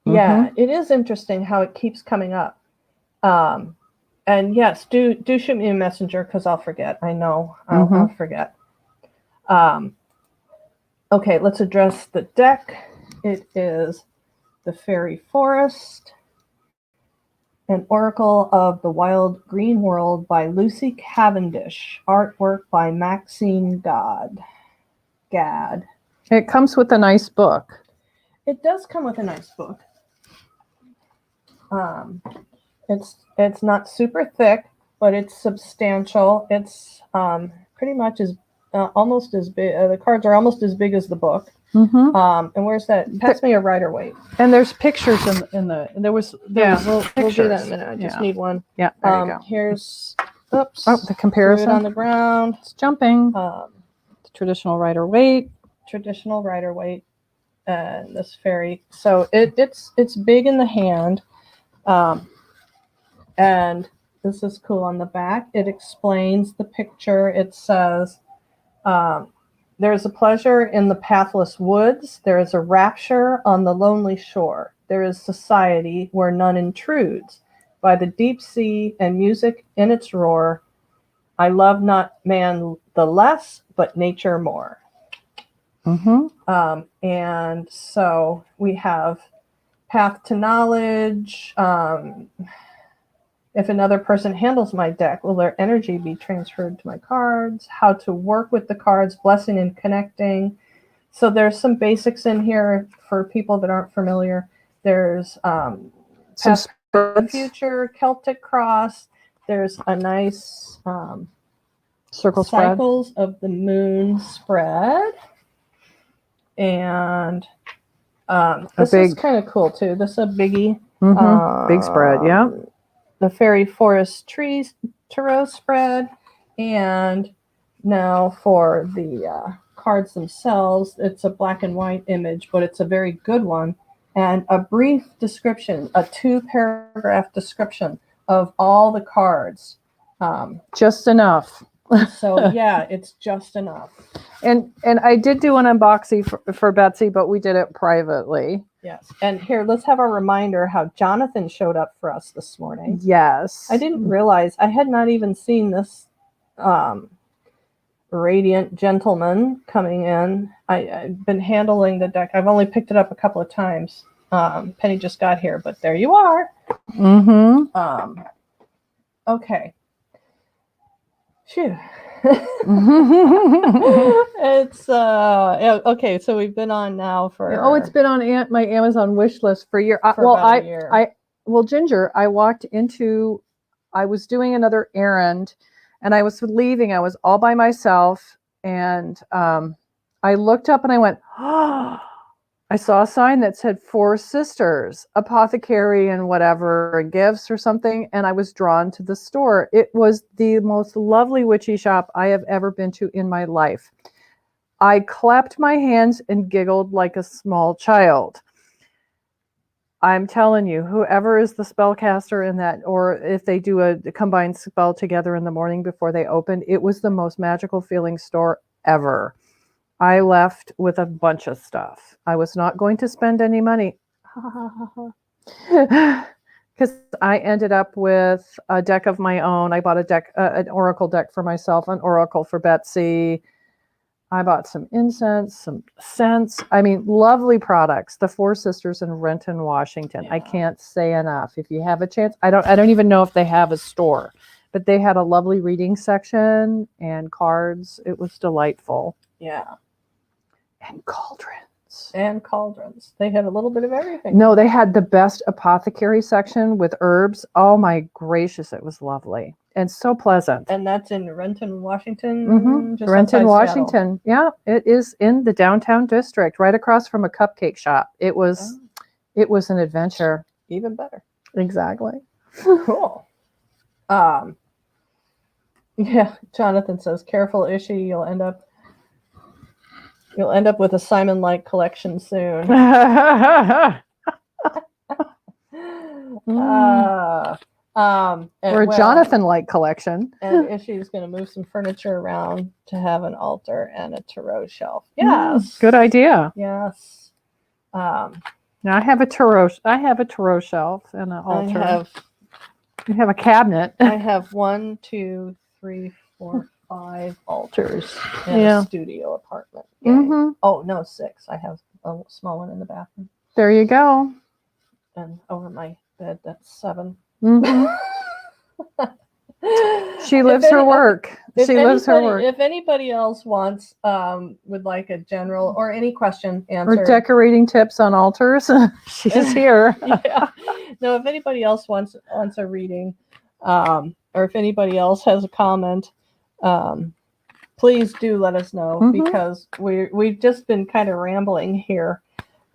Yeah, it is interesting how it keeps coming up. And yes, do shoot me a messenger, because I'll forget. I know I'll forget. Okay, let's address the deck. It is the Fairy Forest, an Oracle of the Wild Green World by Lucy Cavendish. Artwork by Maxine Gad. It comes with a nice book. It does come with a nice book. It's not super thick, but it's substantial. It's pretty much almost as big. The cards are almost as big as the book. And where's that? Pass me a Rider-Waite. And there's pictures in the. There was we'll do that in a minute. I just need one. Yeah, there you go. Here's the comparison. Threw it on the ground. It's jumping. Traditional Rider-Waite. Traditional Rider-Waite. And this fairy. So it's big in the hand. And this is cool on the back. It explains the picture. It says, there is a pleasure in the pathless woods. There is a rapture on the lonely shore. There is society where none intrudes. By the deep sea and music in its roar, I love not man the less, but nature more. And so we have path to knowledge. If another person handles my deck, will their energy be transferred to my cards? How to work with the cards, blessing and connecting. So there's some basics in here for people that aren't familiar. There's past, future, Celtic cross. There's a nice circle cycles spread of the moon spread. And this is kind of cool too. This is a biggie. Big spread, yeah. the Fairy Forest Trees Tarot spread. And now for the cards themselves, it's a black and white image, but it's a very good one. And a brief description, a 2-paragraph description of all the cards. Just enough. So yeah, it's just enough. And I did do an unboxing for Betsy, but we did it privately. Yes. And here, let's have a reminder how Jonathan showed up for us this morning. Yes. I didn't realize, I had not even seen this radiant gentleman coming in. I've been handling the deck. I've only picked it up a couple of times. Penny just got here, but there you are. Mm-hmm. Okay. Phew. It's okay. So we've been on now for it's been on my Amazon wish list for a year. about a year. Ginger, I was doing another errand, and I was leaving. I was all by myself, and I looked up and I went, oh, I saw a sign that said 4 Sisters, apothecary and whatever, gifts or something. And I was drawn to the store. It was the most lovely witchy shop I have ever been to in my life. I clapped my hands and giggled like a small child. I'm telling you, whoever is the spellcaster in that, or if they do a combined spell together in the morning before they opened, it was the most magical feeling store ever. I left with a bunch of stuff. I was not going to spend any money because I ended up with a deck of my own. I bought a deck, an oracle deck for myself, an oracle for Betsy. I bought some incense, some scents. I mean, lovely products. The 4 Sisters in Renton, Washington. Yeah. I can't say enough. If you have a chance, I don't even know if they have a store, but they had a lovely reading section and cards. It was delightful. Yeah. And cauldrons. They had a little bit of everything. No, they had the best apothecary section with herbs. Oh my gracious, it was lovely and so pleasant. And that's in Renton, Washington? Mm-hmm. Just Renton, Washington. Seattle. Yeah, it is in the downtown district, right across from a cupcake shop. It was an adventure. Even better. Exactly. Cool. Yeah, Jonathan says, careful, Ishi, you'll end up with a Simon-like collection soon. Or a Jonathan-like collection. And Ishi's going to move some furniture around to have an altar and a tarot shelf. Yes. Good idea. Yes. Now I have a tarot shelf and an altar. You have a cabinet. I have 1, 2, 3, 4, 5 altars in a studio apartment. Mm-hmm. Oh, no, 6. I have a small one in the bathroom. There you go. And over my bed, that's 7. Mm-hmm. She lives her work. If anybody else wants, would like a general or any question answered. Or decorating tips on altars, she's here. Yeah. No, if anybody else wants a reading, or if anybody else has a comment, please do let us know, because we've just been kind of rambling here,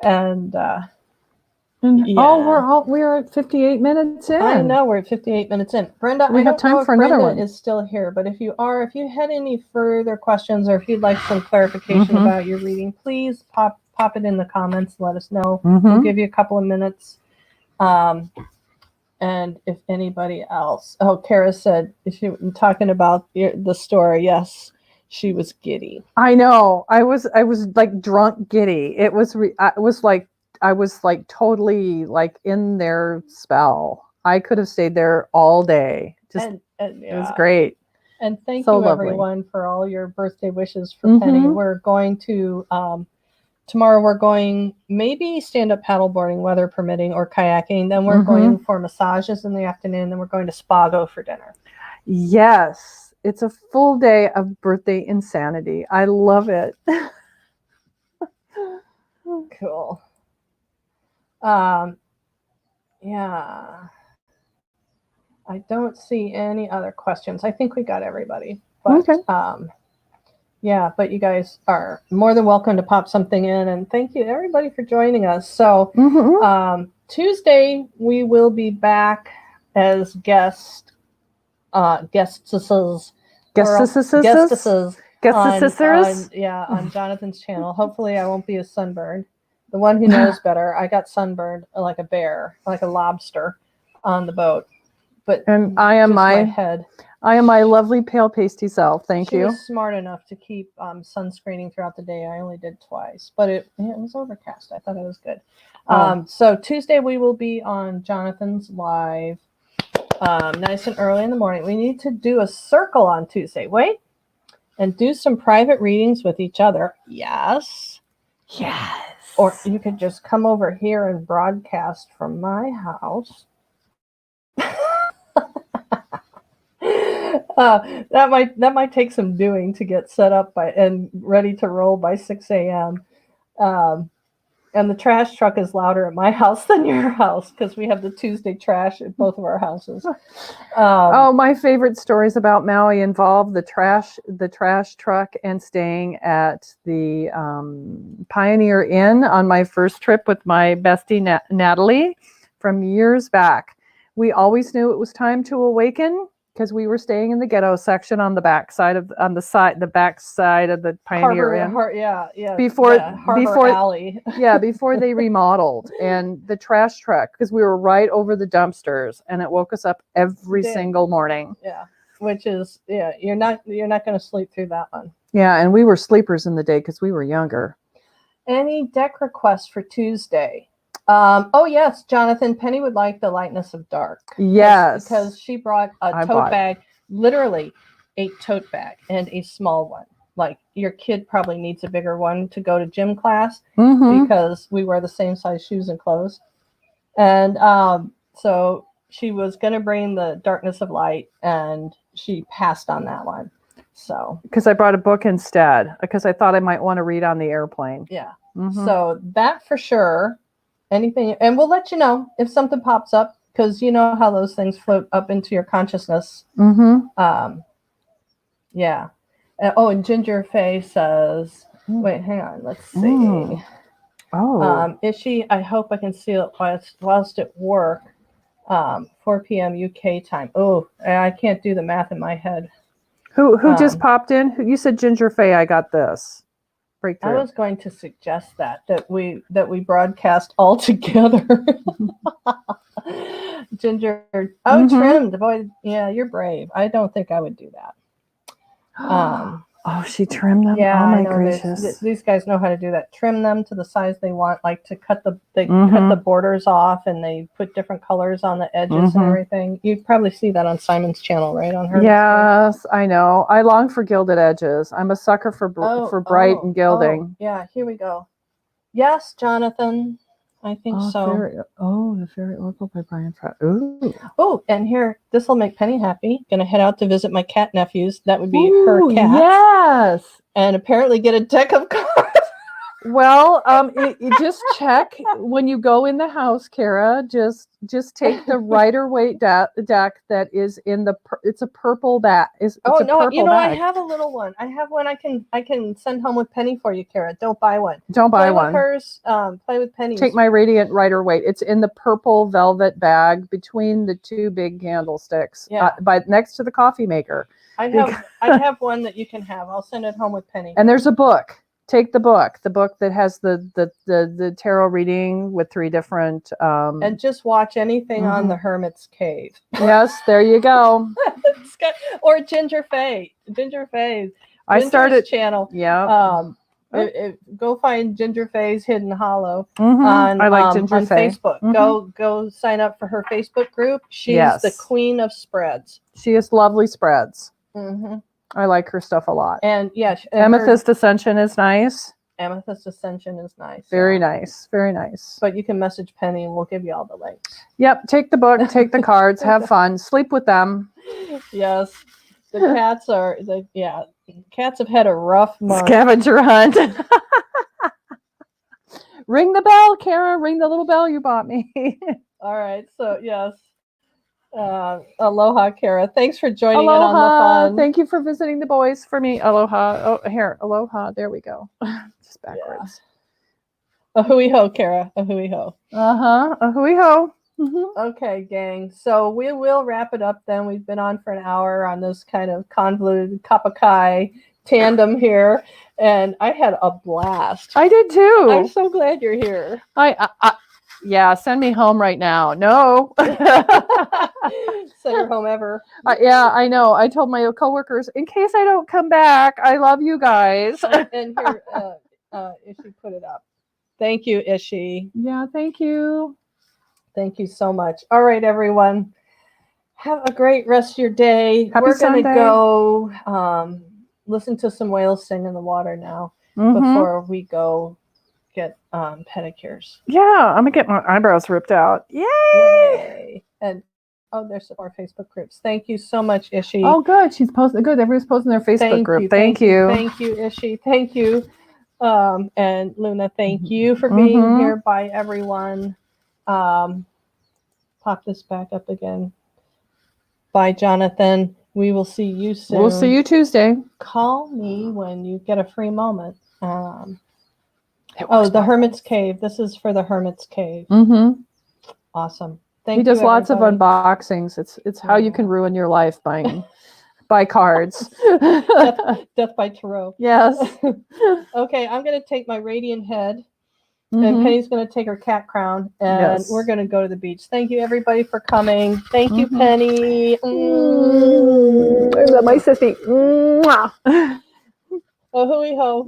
and we're at 58 minutes in. I know we're at 58 minutes in. Brenda, we have time for another one. Is still here, but if you had any further questions, or if you'd like some clarification about your reading, please pop it in the comments. Let us know. We'll give you a couple of minutes. And if anybody else, Kara said she was talking about the store. Yes, she was giddy. I know. I was like drunk giddy. It was I was like totally like in their spell. I could have stayed there all day. It was great. And thank you everyone for all your birthday wishes for Penny. We're going to tomorrow we're going maybe stand-up paddleboarding, weather permitting, or kayaking. Then we're going for massages in the afternoon. Then we're going to Spago for dinner. Yes. It's a full day of birthday insanity. I love it. Cool. Yeah. I don't see any other questions. I think we got everybody. But yeah, but you guys are more than welcome to pop something in, and thank you everybody for joining us. So Tuesday we will be back as guestesses Guestesses? guestesses Guestesses? on Jonathan's channel. Hopefully, I won't be as sunburned. The one who knows better, I got sunburned like a bear, like a lobster, on the boat. But And I am my head. I am my lovely pale pasty self. Thank She you. was smart enough to keep sunscreening throughout the day. I only did twice, but it was overcast. I thought it was good. So Tuesday we will be on Jonathan's live, nice and early in the morning. We need to do a circle on Tuesday. Wait, and do some private readings with each other. Yes. Or you could just come over here and broadcast from my house. That might take some doing to get set up and ready to roll by 6 a.m. And the trash truck is louder at my house than your house because we have the Tuesday trash at both of our houses. My favorite stories about Maui involve the trash truck and staying at the Pioneer Inn on my first trip with my bestie Natalie from years back. We always knew it was time to awaken because we were staying in the ghetto section on the back side of the Pioneer Inn. Before Alley. before they remodeled, and the trash truck, because we were right over the dumpsters, and it woke us up every single morning. Yeah, which is you're not going to sleep through that one. Yeah, and we were sleepers in the day because we were younger. Any deck requests for Tuesday? Oh yes, Jonathan, Penny would like The Lightness of Dark. Yes, because she brought a tote bag, literally a tote bag and a small one. Like your kid probably needs a bigger one to go to gym class because we wear the same size shoes and clothes. And so she was going to bring The Darkness of Light, and she passed on that one. So because I brought a book instead because I thought I might want to read on the airplane. Yeah. So that for sure. Anything, and we'll let you know if something pops up because you know how those things float up into your consciousness. Yeah. And Ginger Faye says, wait, hang on, let's see. Is she? I hope I can see it whilst at work. 4 p.m. UK time. Oh, I can't do the math in my head. Who just popped in? You said Ginger Faye. I got this. Breakthrough. I was going to suggest that we broadcast all together. Ginger, trimmed. Boy, yeah, you're brave. I don't think I would do that. She trimmed them. Yeah, oh my I know gracious! These guys know how to do that. Trim them to the size they want, like to cut the borders off, and they put different colors on the edges and everything. You probably see that on Simon's channel, right? On her. Yes, I know. I long for gilded edges. I'm a sucker for bright and gilding. Yeah, here we go. Yes, Jonathan. I think so. The Fairy Oracle by Brian Pratt. Ooh. Oh, and here, this will make Penny happy. Gonna head out to visit my cat nephews. That would be her cat. Yes. And apparently get a deck of cards. Well, you just check when you go in the house, Kara. Just take the Rider-Waite deck that is in it's a purple bag. I have a little one. I have one I can send home with Penny for you, Kara. Don't buy one. Don't buy one. Play with hers. Play with Penny's. Take my Radiant Rider-Waite. It's in the purple velvet bag between the two big candlesticks. Yeah. Next to the coffee maker. I have one that you can have. I'll send it home with Penny. And there's a book. Take the book that has the tarot reading with 3 different. And just watch anything on the Hermit's Cave. Yes, there you go. Or Ginger Faye. I started channel. Yeah. Go find Ginger Faye's Hidden Hollow on Ginger Faye. Facebook. Go sign up for her Facebook group. She's the queen of spreads. She has lovely spreads. I like her stuff a lot. And Amethyst Ascension is nice. Amethyst Ascension is nice. Very nice. Very nice. But you can message Penny and we'll give you all the links. Yep. Take the book, take the cards, have fun, sleep with them. Yes. The cats have had a rough month. Scavenger hunt. Ring the bell, Kara. Ring the little bell you bought me. All right. So, yes. Aloha, Kara. Thanks for joining in on the fun. Thank you for visiting the boys for me. Aloha. Oh, here. Aloha. There we go. Just backwards. Yeah. A hui ho, Kara. A hui ho. A hui ho. Okay, gang. So we will wrap it up then. We've been on for an hour on this kind of convoluted Kapakai tandem here, and I had a blast. I did too. I'm so glad you're here. Yeah, send me home right now. No. Send her home ever. Yeah, I know. I told my coworkers, in case I don't come back, I love you guys. And here, Ishi put it up. Thank you, Ishi. Yeah, thank you. Thank you so much. All right, everyone. Have a great rest of your day. Happy We're going to Sunday. go listen to some whales sing in the water now before we go get pedicures. Yeah, I'm going to get my eyebrows ripped out. Yay! Yay. And there's our Facebook groups. Thank you so much, Ishi. Oh, good. She's posting. Good. Everybody's posting their Facebook group. Thank you. Thank you, Ishi. Thank you. And Luna, thank you for being here. Bye, everyone. Pop this back up again. Bye, Jonathan. We will see you soon. We'll see you Tuesday. Call me when you get a free moment. The Hermit's Cave. This is for the Hermit's Cave. Awesome. Thank you. He does lots of unboxings. It's how you can ruin your life by cards. Death by tarot. Yes. Okay, I'm going to take my radiant head. And Penny's going to take her cat crown, and we're going to go to the beach. Thank you, everybody, for coming. Thank you, Penny. I love my sissy. Oh, hooey ho.